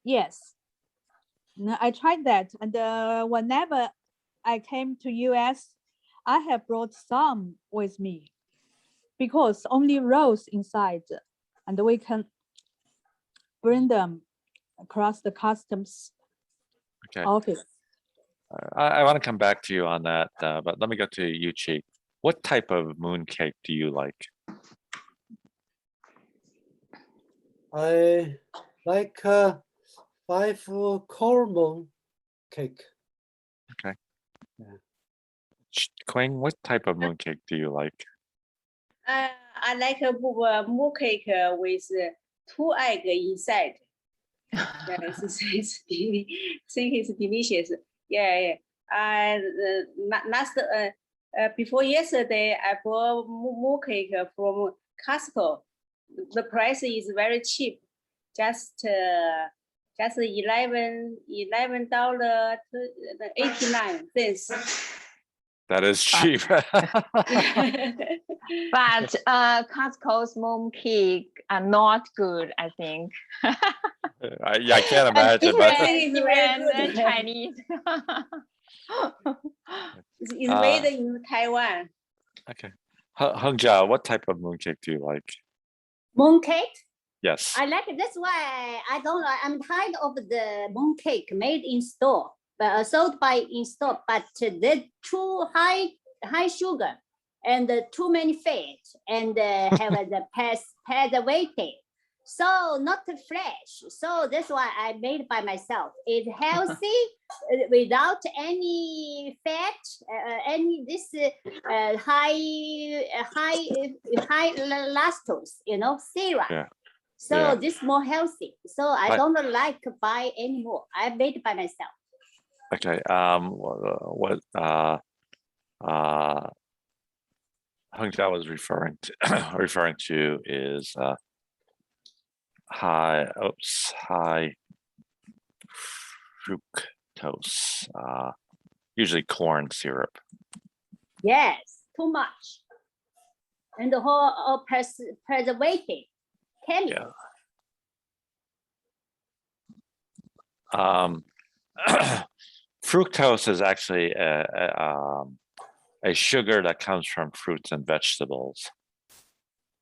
Yes. No, I tried that, and whenever I came to US, I have brought some with me because only rose inside, and we can bring them across the customs office. I want to come back to you on that, but let me go to Yuchi. What type of moon cake do you like? I like 5-core moon cake. Okay. Yeah. Quang, what type of moon cake do you like? I like a moon cake with 2 eggs inside. Yes, think it's delicious. Yeah. Before yesterday, I bought moon cake from Costco. The price is very cheap, just $11.89. That is cheap. But Costco's moon cake are not good, I think. I can't imagine. But Even Chinese. It's made in Taiwan. Okay. Hung-Jia, what type of moon cake do you like? Moon cake? Yes. I like it. That's why I don't like. I'm tired of the moon cake made in store, but sold by in store. But they're too high sugar and too many fat, and have the preservative. So not fresh. So that's why I made by myself. It's healthy without any fat, any this high lactose, syrup. Yeah. So Yeah. this more healthy. So I don't like to buy anymore. I made by myself. Okay. What Hung-Jia was referring to is high fructose, usually corn syrup. Yes, too much. And the whole preservative chemical. Yeah. Fructose is actually a sugar that comes from fruits and vegetables.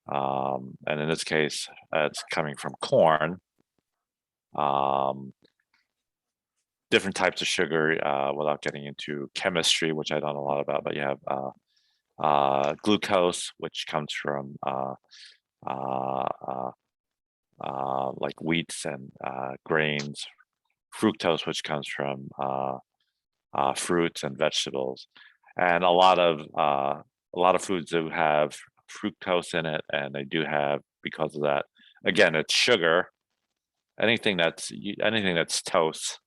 And in this case, it's coming from corn. Different types of sugar, without getting into chemistry, which I don't know a lot about, but you have glucose, which comes from like wheats and grains, fructose, which comes from fruits and vegetables, and a lot of foods do have fructose in it, and they do have, because of that, again, it's sugar. Anything that's toast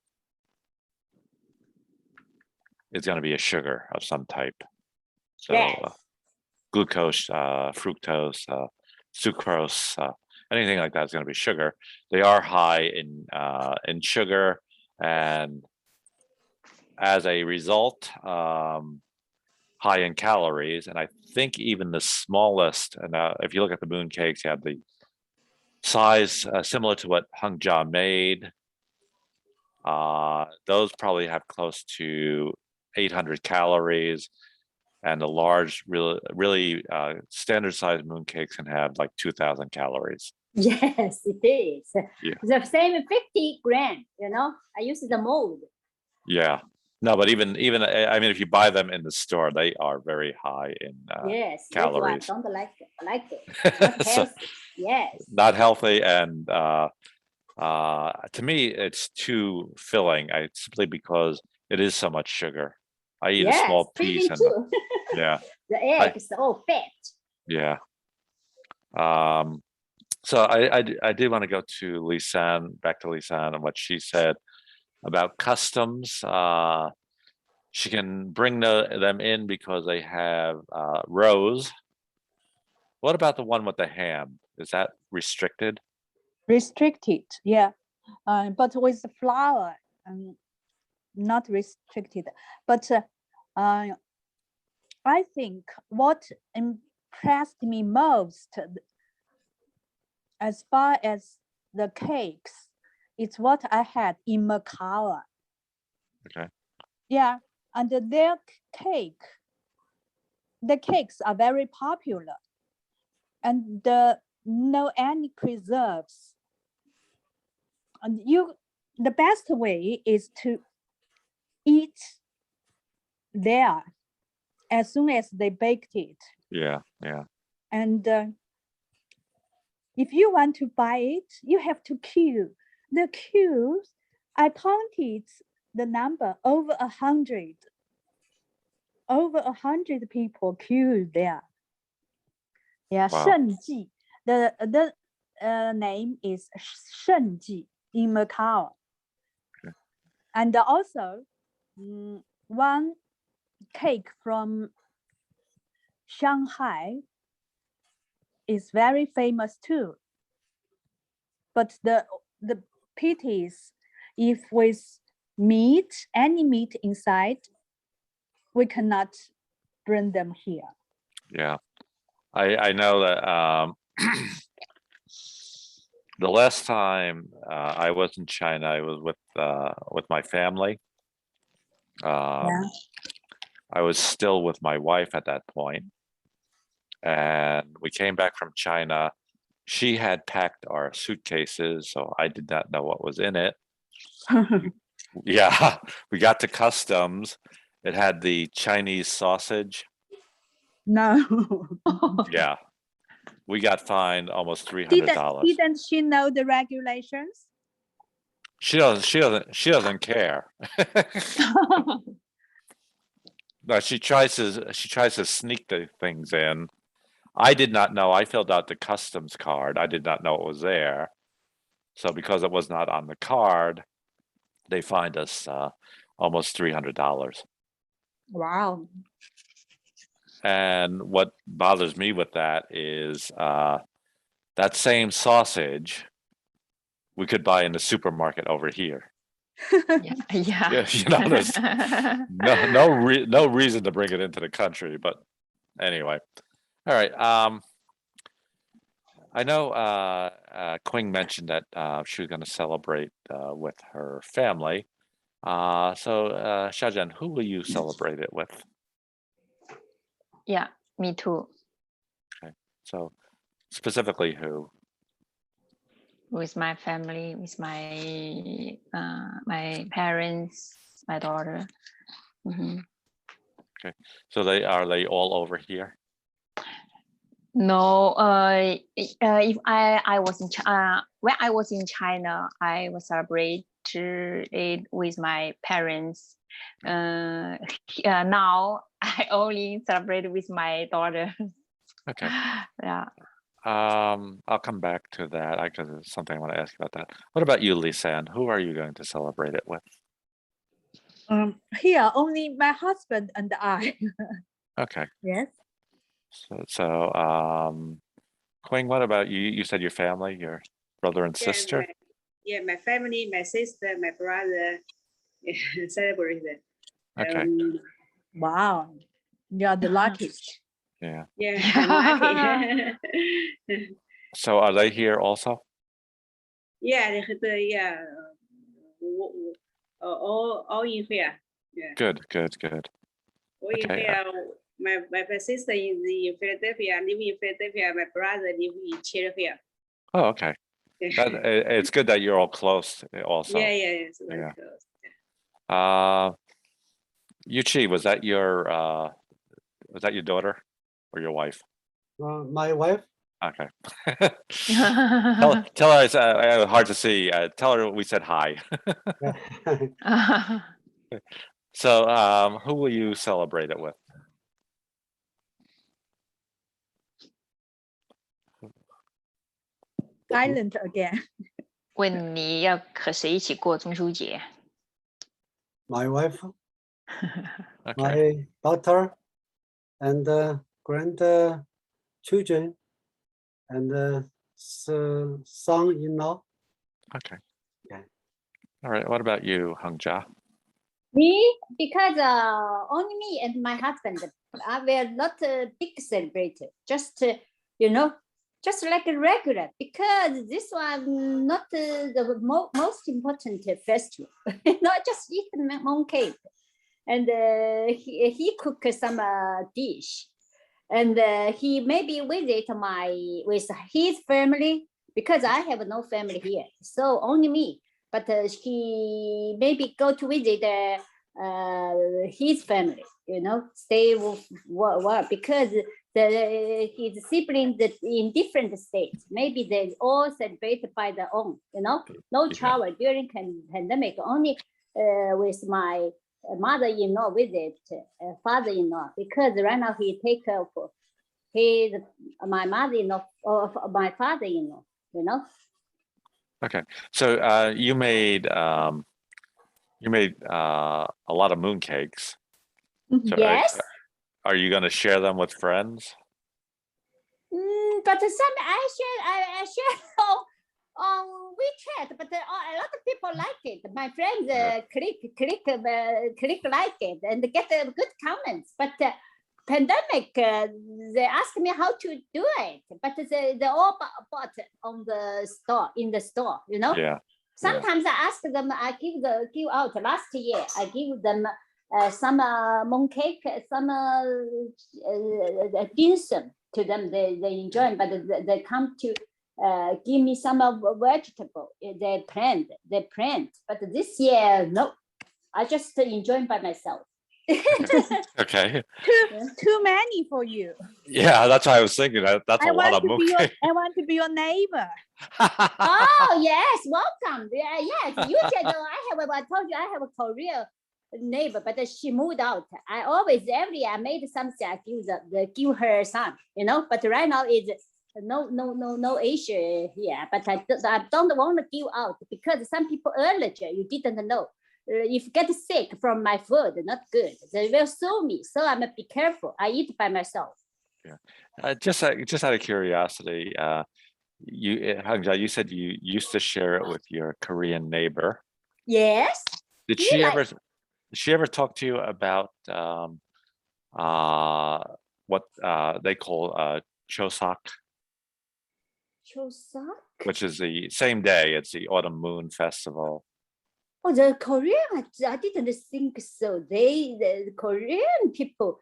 is going to be a sugar of some type. So Yes. glucose, fructose, sucrose, anything like that is going to be sugar. They are high in sugar, and as a result, high in calories. And I think even the smallest, and if you look at the moon cakes, you have the size similar to what Hung Jia made. Those probably have close to 800 calories, and the large, really standard size moon cakes can have like 2,000 calories. Yes, it is. Yeah. The same 50 grams, I use the mold. Yeah. No, but even I mean, if you buy them in the store, they are very high in Yes, calories. that's why I don't like it. Not So, healthy. Yes. not healthy, and to me, it's too filling. Simply because it is so much sugar. I eat a small piece, and too. yeah, The egg is all fat. yeah. So I did want to go to Lisanne, back to Lisanne, and what she said about customs. She can bring them in because they have rows. What about the one with the ham? Is that restricted? Restricted, yeah, but with the flour, not restricted. But I think what impressed me most, as far as the cakes, it's what I had in Macau. Okay. Yeah, and their the cakes are very popular, and no any preserves. And the best way is to eat there as soon as they baked it. Yeah, yeah. And if you want to buy it, you have to queue. The queues, I counted the number, over 100. Over 100 people queued there. Yeah, Wow. 盛记. The name is 盛记in Macau. Okay. And also, one cake from Shanghai is very famous too. But the pity is, if with meat, any meat inside, we cannot bring them here. Yeah, I know that the last time I was in China, I was with my family. Yeah. I was still with my wife at that point, and we came back from China. She had packed our suitcases, so I did not know what was in it. Yeah, we got to customs. It had the Chinese sausage. No. Yeah, we got fined almost $300. Didn't she know the regulations? She doesn't care. No, she tries to sneak the things in. I did not know. I filled out the customs card. I did not know it was there. So because it was not on the card, they fined us almost $300. Wow. And what bothers me with that is that same sausage we could buy in the supermarket over here. Yeah. Yeah, there's no reason to bring it into the country. But anyway, all right. I know Qing mentioned that she was going to celebrate with her family. So Xiaozhen, who will you celebrate it with? Yeah, me too. Okay, so specifically who? With my family, with my my parents, my daughter. Okay, so are they all over here? No, if I was in when I was in China, I will celebrate it with my parents. Now I only celebrate with my daughter. Okay. Yeah. I'll come back to that because there's something I want to ask about that. What about you, Lisan? Who are you going to celebrate it with? Here, only my husband and I. Okay. Yes. So, Queen, what about you? You said your family, your brother and sister? My family, my sister, my brother celebrate it. Okay. Wow. You are the luckiest. Yeah. Yeah, I'm lucky. So are they here also? Yeah, all in here. Yeah. Good. All in Okay, here. My sister is in Philadelphia, live in Philadelphia. My brother live in Chile. Oh, okay. It's good that you're all close also. Yeah, it's very Yeah. close. Yuchi, was that your daughter or your wife? My wife. Okay. Tell her it's hard to see. Tell her we said hi. So, who will you celebrate it with? Silent again. 问你要和谁一起过中秋节？ My wife, Okay. my daughter, and grandchildren, and son-in-law. Okay. Yeah. All right. What about you, Hangja? Me, because only me and my husband, we are not a big celebrator. Just just like a regular. Because this one not the most important festival. Not just eat mooncake, and he cook some dish, and he maybe visit with his family because I have no family here, so only me. But he maybe go to visit his family, stay with because his siblings in different states. Maybe they all celebrate by their own, no travel during pandemic, only with my mother-in-law visit father-in-law, because right now he take care of my mother-in-law or my father-in-law, Okay. So you made a lot of mooncakes. So Yes. Are you going to share them with friends? But some I share on WeChat, but a lot of people like it. My friends click like it and get good comments. But pandemic, they ask me how to do it, but they all bought on the store, in the store, Yeah. Sometimes I ask them, I give out last year, I give them some mooncake, some dim sum to them. They enjoy, but they come to give me some vegetable. They plant. But this year, no, I just enjoy by myself. Okay. Too many for you. Yeah, that's what I was thinking. That's a lot of mooncake. I want to be your neighbor. Oh yes, welcome. Yes, usually I told you I have a Korean neighbor, but she moved out. I always every year I made something, I give her some, But right now is no Asia here. But I don't want to give out because some people allergy. You didn't know. If you get sick from my food, not good. They will sue me. So I'm be careful. I eat by myself. Yeah. Just out of curiosity, Hangja, you said you used to share it with your Korean neighbor. Yes. Did she ever talk to you about what they call Choseok? Choseok? Which is the same day. It's the Autumn Moon Festival. Oh, the Korean, I didn't think so. The Korean people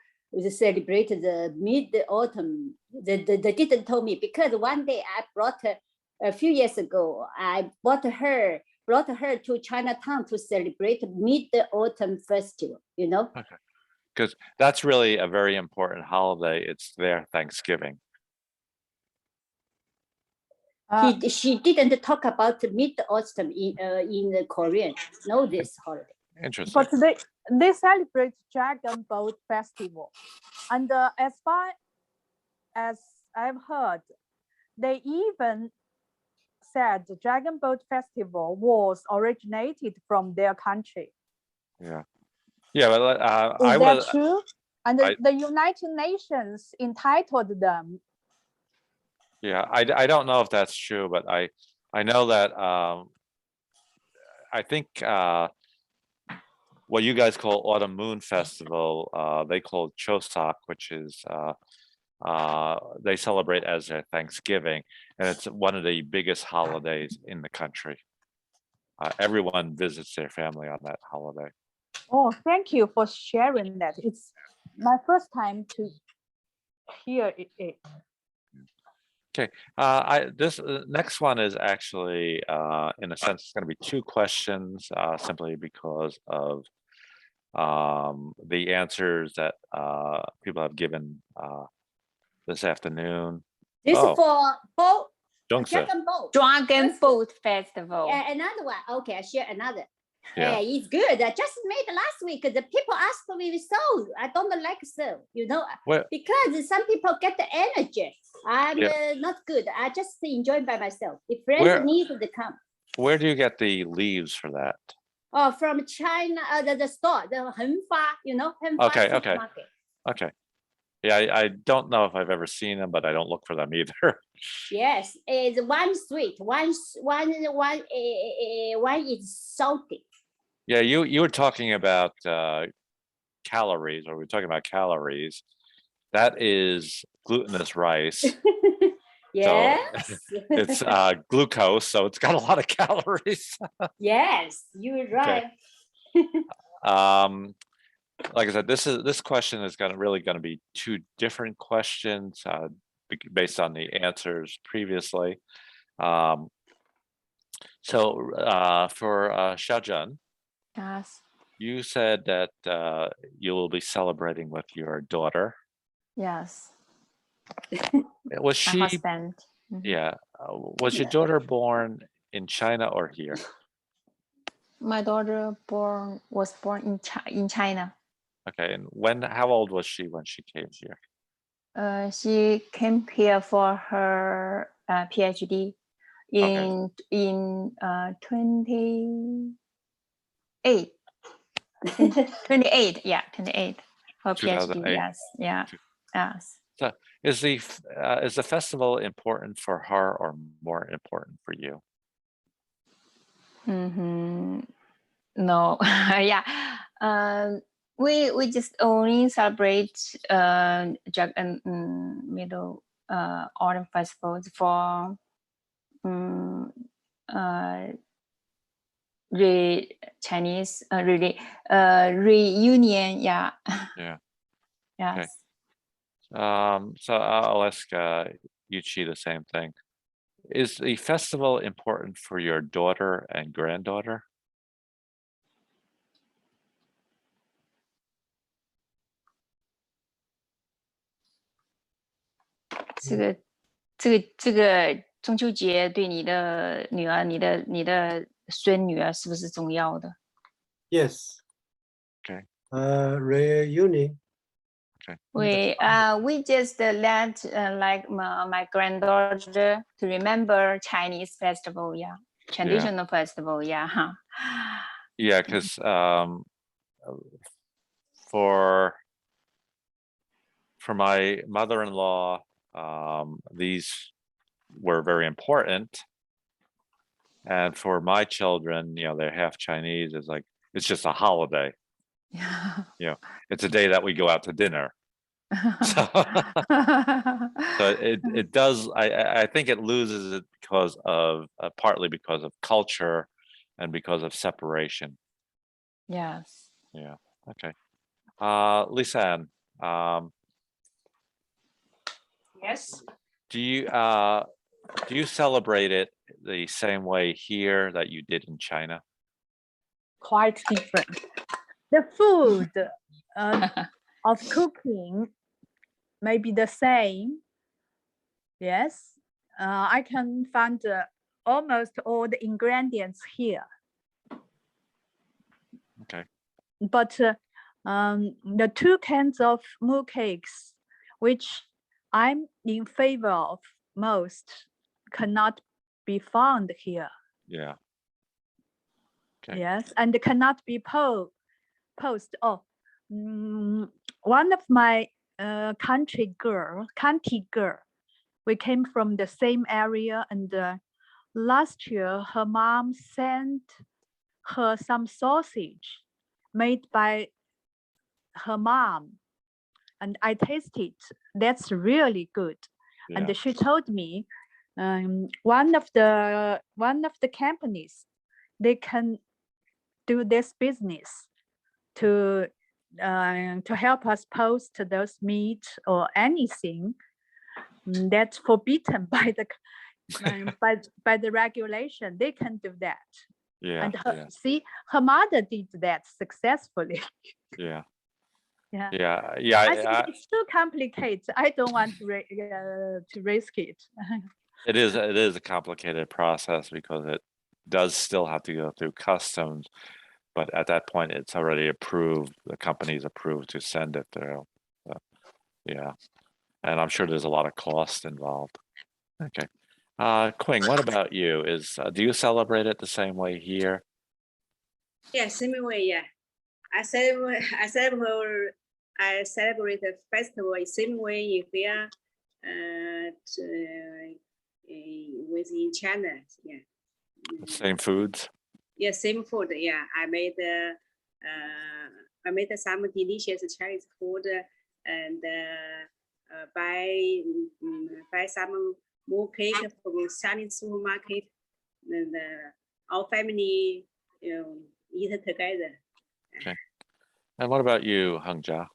celebrate the mid-autumn. They didn't tell me because one day I brought her, a few years ago, I brought her to Chinatown to celebrate mid-autumn festival, Okay. Because that's really a very important holiday. It's their Thanksgiving. She didn't talk about the Mid-Autumn in the Korean. Know this holiday. Interesting. But they celebrate Dragon Boat Festival, and as far as I've heard, they even said the Dragon Boat Festival was originated from their country. Yeah. Yeah, but Is that true? And the United Nations entitled them. Yeah, I don't know if that's true, but I know that I think what you guys call Autumn Moon Festival, they call it Choseok, which is they celebrate as a Thanksgiving, and it's one of the biggest holidays in the country. Everyone visits their family on that holiday. Oh, thank you for sharing that. It's my first time to hear it. Okay, this next one is actually, in a sense, it's going to be two questions, simply because of the answers that people have given this afternoon. This is for boat. Jungse. Dragon Boat Festival. Another one. Okay, I share another. Yeah. It's good. I just made last week. The people asked me so. I don't like so, Well, because some people get the energy. I'm not good. I just enjoy by myself. If friends need to come. Where do you get the leaves for that? Oh, from China, the store, the Henfa, Henfa Okay. supermarket. Okay. Yeah, I don't know if I've ever seen them, but I don't look for them either. Yes, it's one sweet, one is salty. Yeah, you were talking about calories, or we're talking about calories. That is glutinous rice. Yes. So it's glucose, so it's got a lot of calories. Yes, you're right. Okay. Like I said, this question is really going to be two different questions based on the answers previously. So for Xiaojun, Yes. you said that you will be celebrating with your daughter. Yes. Was My she? husband. Yeah. Was your daughter born in China or here? My daughter was born in China. Okay. And how old was she when she came here? She came here for her PhD in 28. 28, yeah, 28. Her PhD, 2008. yes. So is the festival important for her or more important for you? No, yeah. We just only celebrate middle autumn festivals for Chinese reunion. Yeah. Yeah. Yes. Okay. So I'll ask Yuchi the same thing. Is the festival important for your daughter and granddaughter?这个中秋节对你的女儿、你的孙女儿是不是重要的？ Yes. Okay. Reunion. Okay. We just let like my granddaughter to remember Chinese festival, traditional festival, Yeah, because for my mother-in-law, these were very important, and for my children, they're half Chinese. It's just a holiday. It's a day that we go out to dinner. So it does. I think it loses it because of partly because of culture and because of separation. Yes. Yeah. Okay. Lisanne. Yes. Do you celebrate it the same way here that you did in China? Quite different. The food of cooking may be the same. Yes. I can find almost all the ingredients here. Okay. But the two kinds of mooncakes, which I'm in favor of most, cannot be found here. Yeah. Okay. Yes, and cannot be post. Oh, one of my country girl, we came from the same area, and last year her mom sent her some sausage made by her mom, and I tasted. That's really good. Yeah. And she told me one of the companies, they can do this business to help us post those meat or anything that's forbidden by the by the regulation. They can do that. Yeah. And her mother did that successfully. Yeah. Yeah. Yeah. Yeah. I think it's too complicated. I don't want to risk it. It is a complicated process because it does still have to go through customs, but at that point it's already approved. The company's approved to send it through. So, yeah, and I'm sure there's a lot of cost involved. Okay, Quing, what about you? Do you celebrate it the same way here? Yeah, same way. Yeah, I celebrate the festival the same way here. Within China. Yeah. Same foods. Yeah, same food. Yeah, I made some delicious Chinese food and buy some more cake from Chinese supermarket, and our family eat together. Okay. And what about you, Hangja?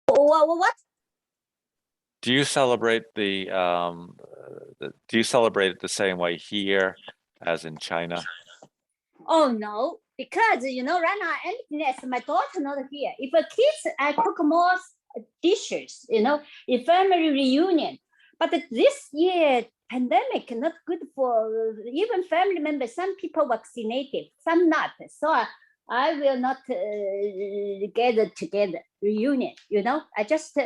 What? Do you celebrate do you celebrate it the same way here as in China? Oh no, because right now emptiness. My daughter not here. If a kids, I cook more dishes. In family reunion. But this year pandemic not good for even family members. Some people vaccinated, some not. So I will not gather together reunion. I just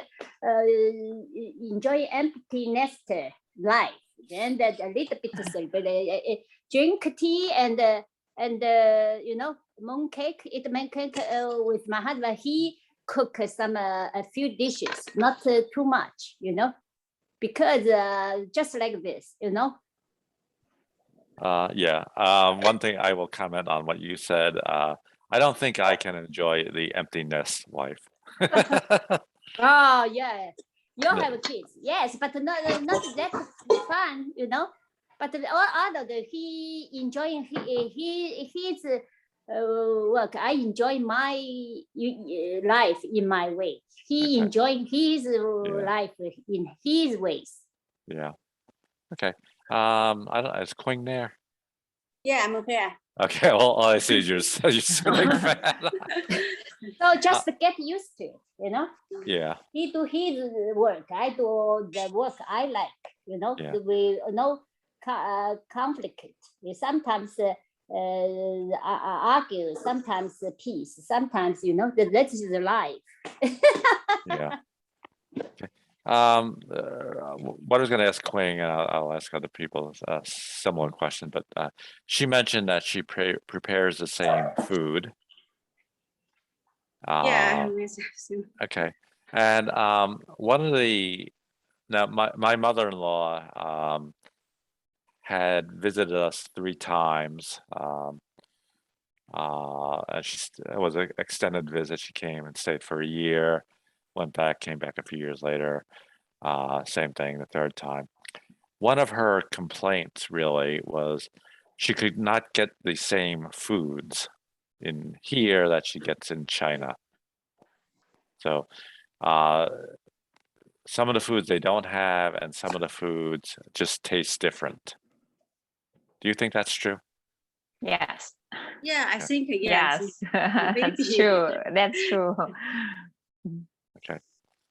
enjoy empty nest life. Then a little bit celebrate, drink tea and moon cake. Eat moon cake with my husband. He cook some a few dishes, not too much. Because just like this. Yeah. One thing I will comment on what you said. I don't think I can enjoy the emptiness life. Oh yeah, you have kids, yes, but not that fun, But all other he enjoying his work. I enjoy my life in my way. He enjoying his life in his ways. Yeah. Okay. I don't. Is Quing there? Yeah, I'm okay. Okay. Well, all I see is you're sitting fat. So just get used to it, Yeah. He do his work. I do the work I like. Yeah. We no conflict. We sometimes argue, sometimes peace, sometimes that is the life. Yeah. Okay. What I was going to ask Quing, and I'll ask other people a similar question, but she mentioned that she prepares the same food. Yeah. Okay. And now my mother-in-law had visited us 3 times. And it was an extended visit. She came and stayed for a year, went back, came back a few years later. Same thing the 3rd time. One of her complaints really was she could not get the same foods in here that she gets in China. So some of the foods they don't have, and some of the foods just taste different. Do you think that's true? Yes. Yeah, I think yes. That's true. That's true. Okay.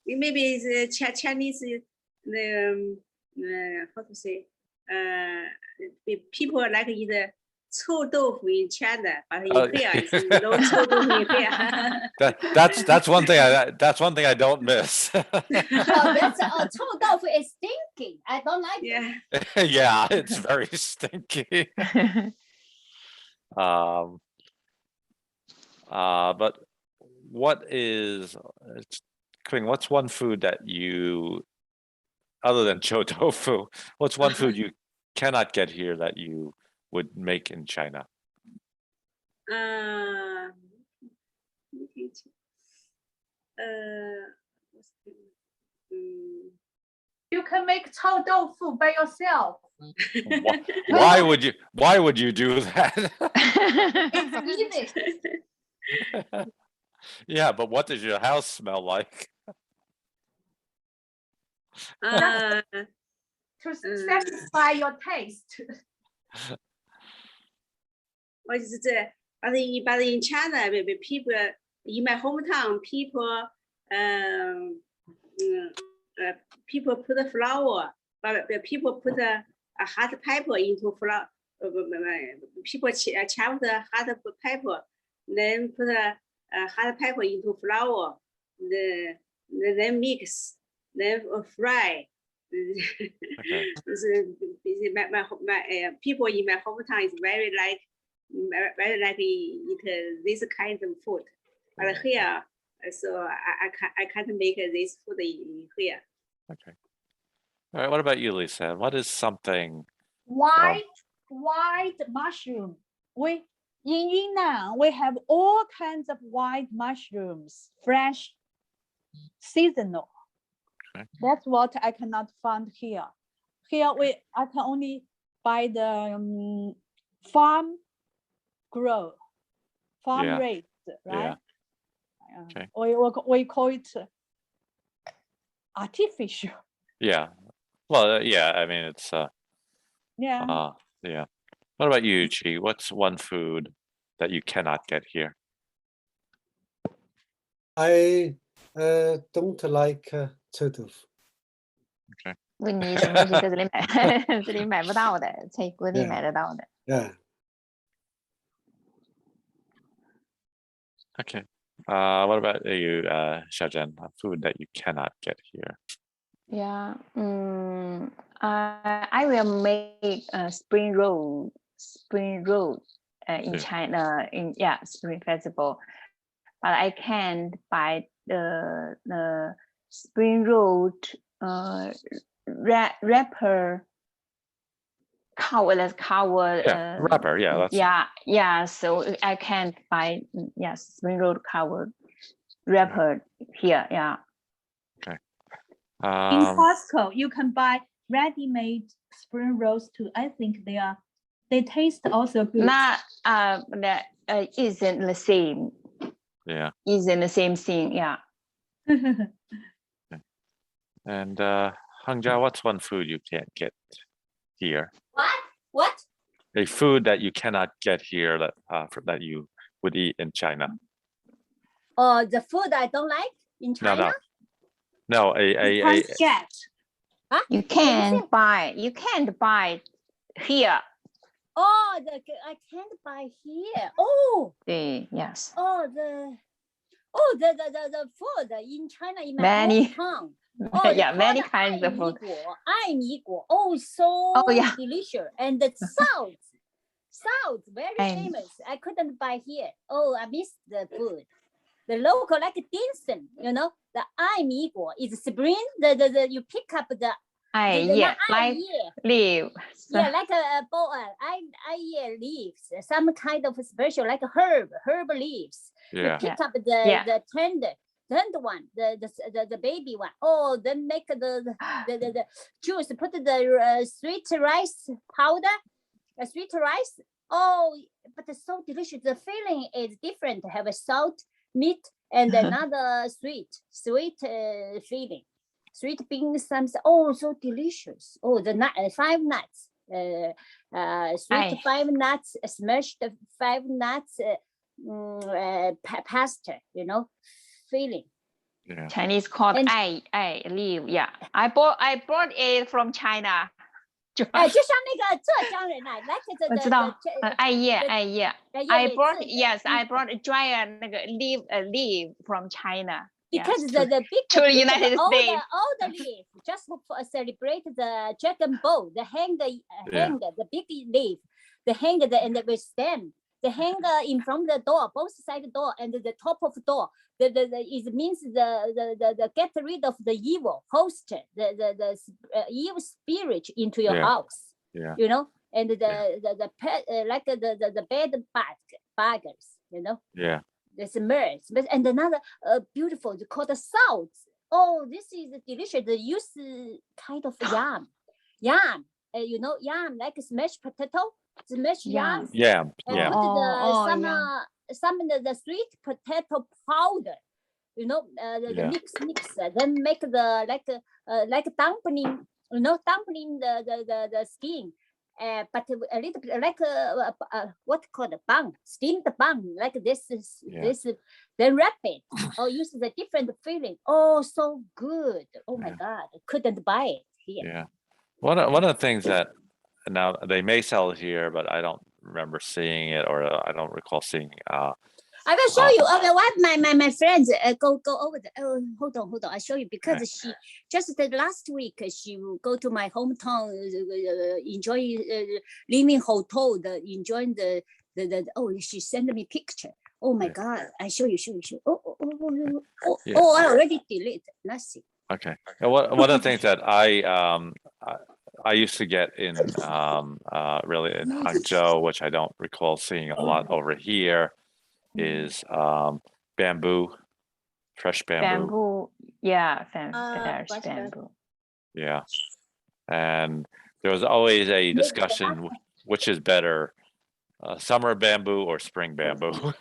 maybe it's Chinese. How to say? People like eat 臭豆腐 in China, but in here it's no 臭豆腐 in here. That's one thing. That's one thing I don't miss. Oh, that's 臭豆腐 is stinky. I don't like it. Yeah. Yeah, it's very stinky. But what is, Queen, what's one food that you, other than chou tofu, what's one food you cannot get here that you would make in China? You can make chou tofu by yourself. Why would you do that? It's easy. Yeah, but what does your house smell like? To satisfy your taste. But in China, people in my hometown, people people put a flour, but people put a hot pepper into flour. People chop the hot pepper, then put a hot pepper into flour, then mix, then fry. Okay. My people in my hometown is very like eat this kind of food, but here, so I can't make this food in here. Okay. All right. What about you, Lisa? What is something? White mushroom. In Yunnan, we have all kinds of white mushrooms, fresh, seasonal. Okay. That's what I cannot find here. Here I can only buy the farm Yeah. raised, right? Okay. We call it artificial. Yeah. Well, yeah. I mean, it's Yeah. yeah. What about you, Chi? What's one food that you cannot get here? I don't like chou tofu. 问你什么东西在这里买，这里买不到的，在国内 Yeah. 买得到的。 Yeah. Okay. What about you, Xiaozhen? A food that you cannot get here? Yeah. I will make a spring roll in Yeah. China in Spring Festival, but I can't buy the spring roll wrapper cover. Yeah, wrapper. Yeah, that's So I can't buy spring roll cover wrapper here. Yeah. In Costco, you can buy ready-made spring rolls too. I think they taste also good. Not that isn't the same. Yeah. Isn't the same thing. Yeah. And Hangjia, what's one food you can't get here? What? A food that you cannot get here that you would eat in China. The food I don't like in China? No, You can't buy here. Oh, I can't buy here. Oh. Yes. Oh, the food in China in my Many. hometown. Many kinds of food. 艾米果. Oh, so delicious. And the salt, very famous. I couldn't buy here. Oh, I missed the food. The local like dim sum, the 艾米果 is spring. The you pick up the like leaves. Yeah, like a bowl. Leaves. Some kind of special like herb leaves. Yeah. You pick up the tender one, the baby one. Oh, then make the juice. Put the sweet rice powder, sweet rice. Oh, but it's so delicious. The feeling is different. Have a salt, meat, and another sweet feeling. Sweet beans, something. Oh, so delicious. Oh, the 5 nuts. Sweet 5 nuts, smashed 5 nuts, pasta. Feeling. Yeah. Chinese called And- I leaf. Yeah, I bought it from China. 就像那个浙江人啊，like the 我知道，艾叶。I brought 字 yes, I brought dry 那个 leaf from China. because yes, the big to the big, United all States. the leaf just for celebrate the dragon boat, the hanger, the big leaf, the hanger and the stem, the hanger in front of the door, both side door and the top of door. It means the get rid of the evil host, the evil spirit into your Yeah. house. Yeah. You know, and the pet like the bad buggers. You know. Yeah. There's merge, and another beautiful, it's called the salt. Oh, this is delicious. They use kind of yam, you know, yam like smashed potato, smashed yam, Yeah. and Yeah. put some of the sweet potato powder, you know, the mix, then make the like dumpling, you know, dumpling the skin. But a little bit like what called a bun, steamed bun, like this, then wrap it or use the different filling. Oh, so good. Oh my God, I couldn't buy it here. Yeah. One of the things that now they may sell it here, but I don't remember seeing it, or I don't recall seeing. I will show you. Okay, what my friends go over there. Oh, hold on. I show you because she just the last week she will go to my hometown, enjoy living hotel, enjoying the. Oh, she sent me picture. Oh my God! I show you. Oh, I already deleted. Let's see. Okay. And one of the things that I used to get in really in Hangzhou, which I don't recall seeing a lot over here, is bamboo, fresh bamboo. Fresh bamboo. Yeah. And there was always a discussion which is better, summer bamboo or spring bamboo.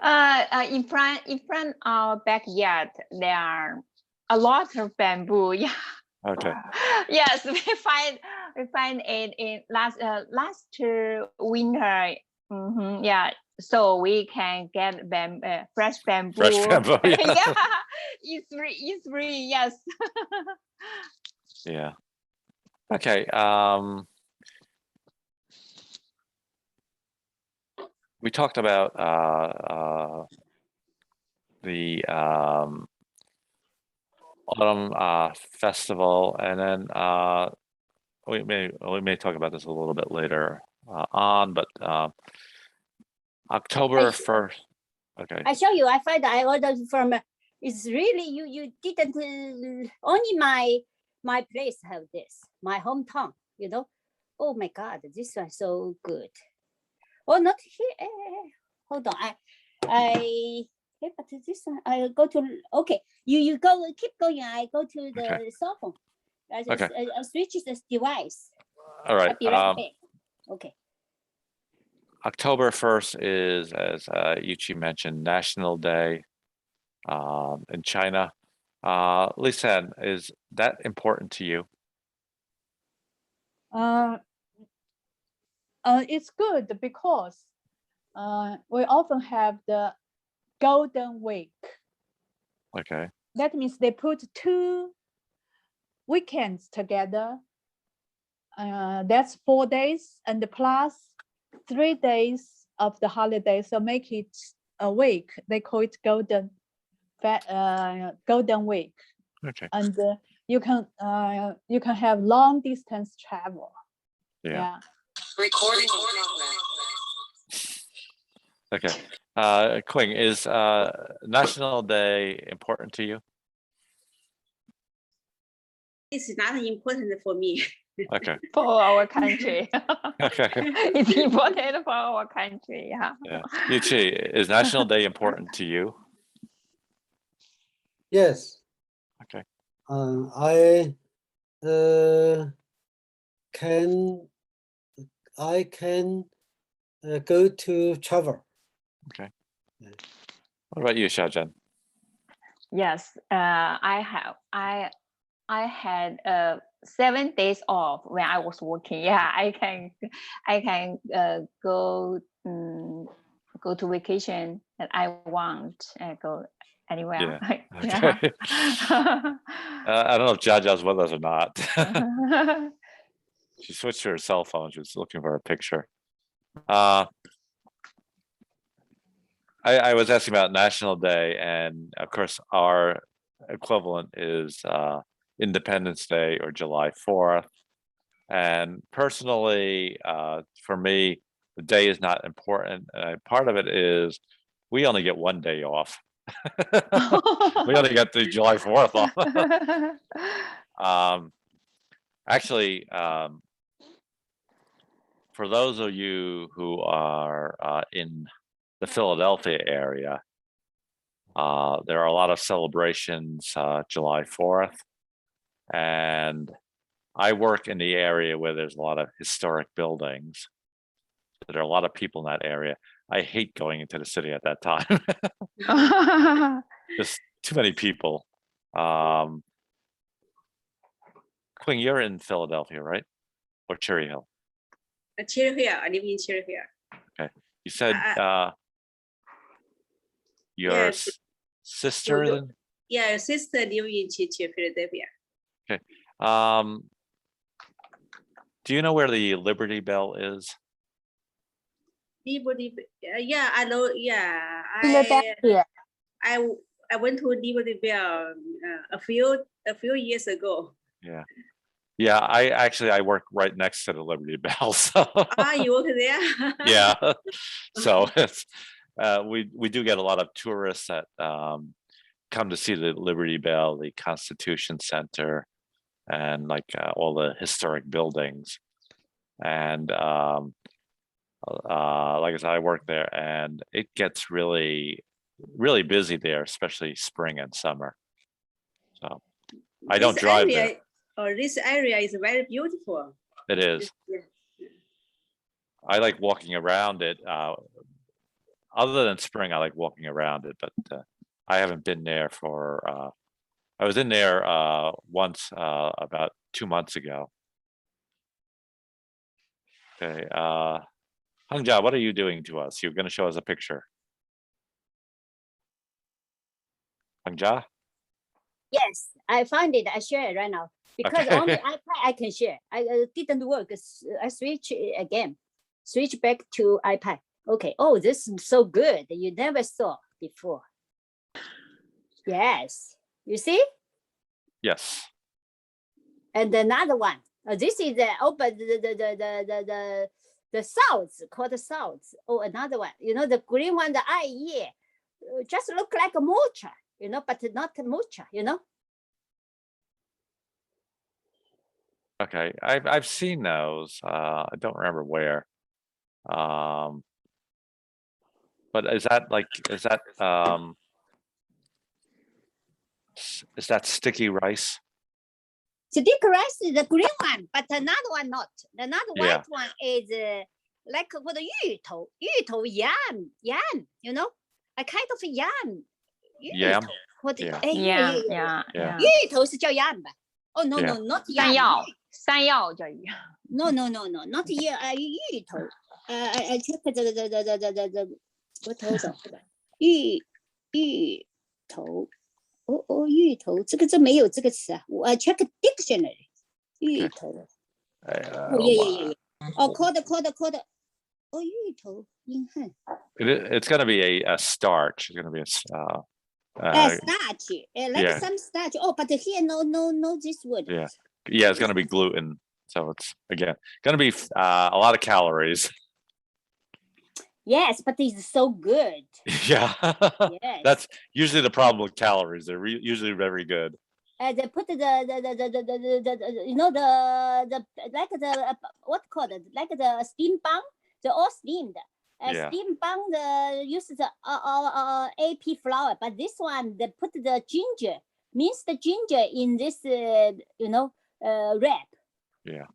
In front our backyard, there are a lot of bamboo. Yeah. Okay. Yes, we find it in last winter. Yeah, so we can get fresh bamboo. Fresh bamboo. Yeah. Yeah, it's free. Yes. Yeah. Okay. We talked about the autumn festival, and then we may talk about this a little bit later on, but October 1st. Okay. I show you. I find I ordered from. It's really you didn't only my place have this, my hometown. You know. Oh my God, this one so good. Oh, not here. Hold on. But this one I go to. Okay, you go. Keep going. I go to the cell phone. I switch this device. All right. I'll be right back. Okay. October 1st is, as Yuchi mentioned, National Day in China. Lisan, is that important to you? It's good because we often have the Golden Week. Okay. That means they put 2 weekends together. That's 4 days and plus 3 days of the holiday, so make it a week. They call it Golden Week. Okay. And you can have long distance travel. Yeah. Recording. Okay. Qing, is National Day important to you? It's not important for me. Okay. For our country. Okay. It's important for our country. Yeah. Yeah. Yuchi, is National Day important to you? Yes. Okay. I can go to travel. Okay. What about you, Xiaozhen? Yes, I had 7 days off when I was working. Yeah, I can go to vacation that I want. Go anywhere. Yeah. Okay. I don't know if Jaja's with us or not. She switched to her cell phone. She was looking for a picture. I was asking about National Day, and of course, our equivalent is Independence Day or July 4th. And personally, for me, the day is not important. Part of it is we only get one day off. We only get the July 4th off. Actually, for those of you who are in the Philadelphia area, there are a lot of celebrations July 4th. And I work in the area where there's a lot of historic buildings. There are a lot of people in that area. I hate going into the city at that time. Just too many people. Queen, you're in Philadelphia, right? Or Cherry Hill? Cherry Hill. I live in Cherry Hill. Okay. You said your Yes. sister So then? Yeah, sister live in Philadelphia. Okay. Do you know where the Liberty Bell is? Liberty, yeah, I know. Yeah, Philadelphia. I went to Liberty Bell a few years ago. Yeah. Yeah, I work right next to the Liberty Bell. So You work there? yeah. So it's we do get a lot of tourists that come to see the Liberty Bell, the Constitution Center, and like all the historic buildings. And like I said, I work there, and it gets really busy there, especially spring and summer. So I don't drive there. This area is very beautiful. It is. Yeah. I like walking around it. Other than spring, I like walking around it, but I haven't been there for. I was in there once about 2 months ago. Okay, Hangja, what are you doing to us? You're going to show us a picture. Hangja? Yes, I found it. I share it right now because Okay. on the iPad I can share. I didn't work. I switch it again. Switch back to iPad. Okay. Oh, this is so good. You never saw before. Yes. You see? Yes. And another one. This is the open the salts called salts. Oh, another one. You know the green one, the eye ear, just look like a mocha. You know, but not mocha. You know. Okay, I've seen those. I don't remember where. But is that sticky rice? Sticky rice is the green one, but another one not. Another Yeah. white one is like for the 芋头 yam, you know, a kind of yam. Yam? 或者 Yeah. 哎 Yeah. 芋头是叫 yam 吧 ？Oh no Yeah. no not 山 yam. 药，山药叫鱼。 No not yam 芋头。I check the what hold on 芋头。芋头这没有这个词啊，我 check dictionary 芋头。yeah. called 芋头英汉。It's going to be a starch. It's going to be a starch, like yeah. some starch. Oh, but here no this word. Yeah. Yeah, it's going to be gluten. So it's again going to be a lot of calories. Yes, but it's so good. Yeah. Yes. That's usually the problem with calories. They're usually very good. They put the you know the like the what called it, like the steam bun, they're all steamed. Yeah. Steam bun use the AP flour, but this one they put the ginger, minced the ginger in this wrap. Yeah.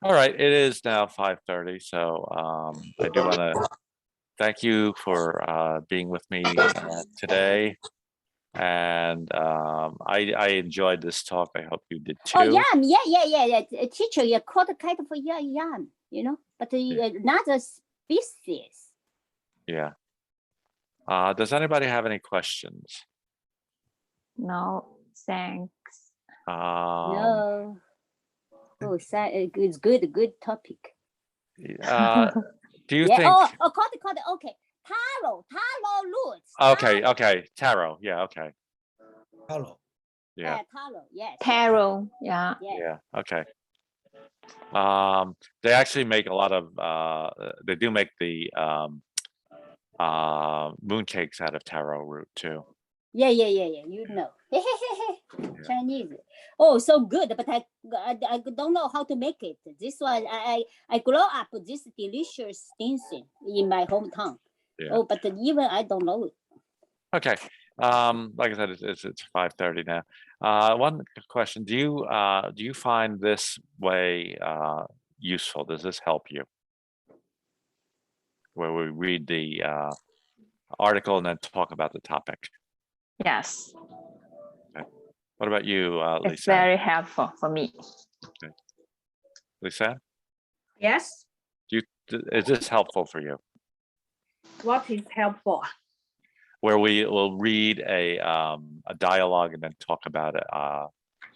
All right. It is now 5:30. So I do want to thank you for being with me today. And I enjoyed this talk. I hope you did too. Oh, yam. Yeah. Teacher, you called kind of yam, you know, but another species. Yeah. Does anybody have any questions? No, thanks. No. Oh, it's good topic. Do you Yeah. think? Oh, call it. Okay. Taro roots. Okay. Tarot. Yeah. Okay. Hello. Yeah. Taro. Yes. Tarot. Yeah. Yeah. Okay. They actually make a lot of. They do make the mooncakes out of taro root too. Yeah. You know. Chinese. Oh, so good, but I don't know how to make it. This one, I grew up with this delicious things in my hometown. Yeah. Oh, but even I don't know it. Okay. Like I said, it's 5:30 now. One question: Do you find this way useful? Does this help you? Where we read the article and then talk about the topic. Yes. What about you, Lisa? It's very helpful for me. Okay. Lisa, Yes. is this helpful for you? What is helpful? Where we will read a dialogue and then talk about it.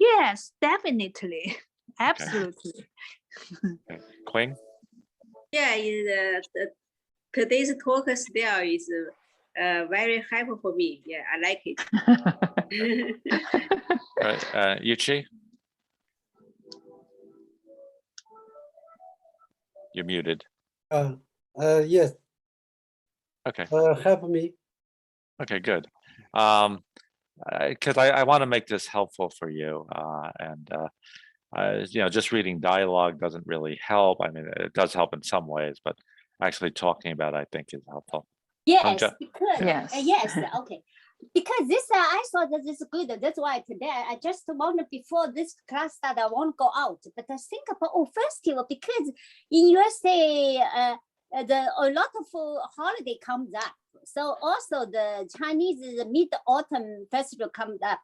Yes, definitely. Absolutely. Okay. Queen? Yeah, today's talk style is very helpful for me. Yeah, I like it. Right. Yuchi? You're muted. Yes. Okay. Help me. Okay, good. Because I want to make this helpful for you, and just reading dialogue doesn't really help. I mean, it does help in some ways, but actually talking about it, I think, is helpful. Yes, because Yes. yes, okay. Because this I thought that this is good. That's why today I just wanted before this class start, I want to go out. But I think about festival because in USA a lot of holiday comes up. So also the Chinese Mid-Autumn Festival comes up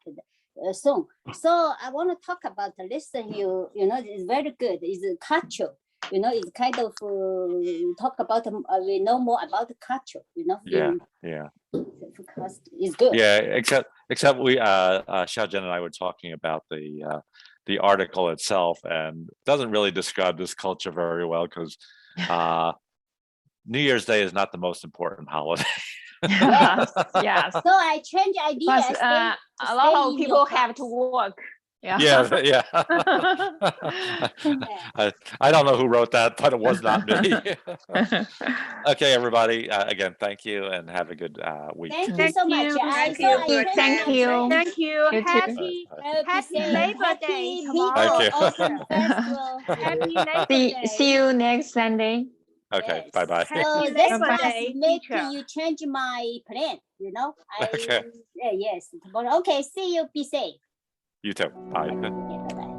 soon. So I want to talk about this. It's very good. It's culture. It's kind of talk about we know more about the culture. Yeah. It's good. Yeah, except we Xiaojun and I were talking about the article itself, and it doesn't really describe this culture very well because New Year's Day is not the most important holiday. Yes. Yes. So I change idea. Because a lot of people have to work. Yeah. Yeah. I don't know who wrote that, but it was not me. Okay, everybody. Again, thank you, and have a good week. Thank you so much. Thank you for Thank you. Thank you. You too. Happy Labor Day tomorrow. Thank you. Autumn Festival. Happy Labor Day. See you next Sunday. Okay, Yes. bye-bye. So Happy this Labor class Day, make teacher. you change my plan. Okay. Yes. Tomorrow. Okay. See you. Be safe. You too. Bye. Yeah, bye-bye.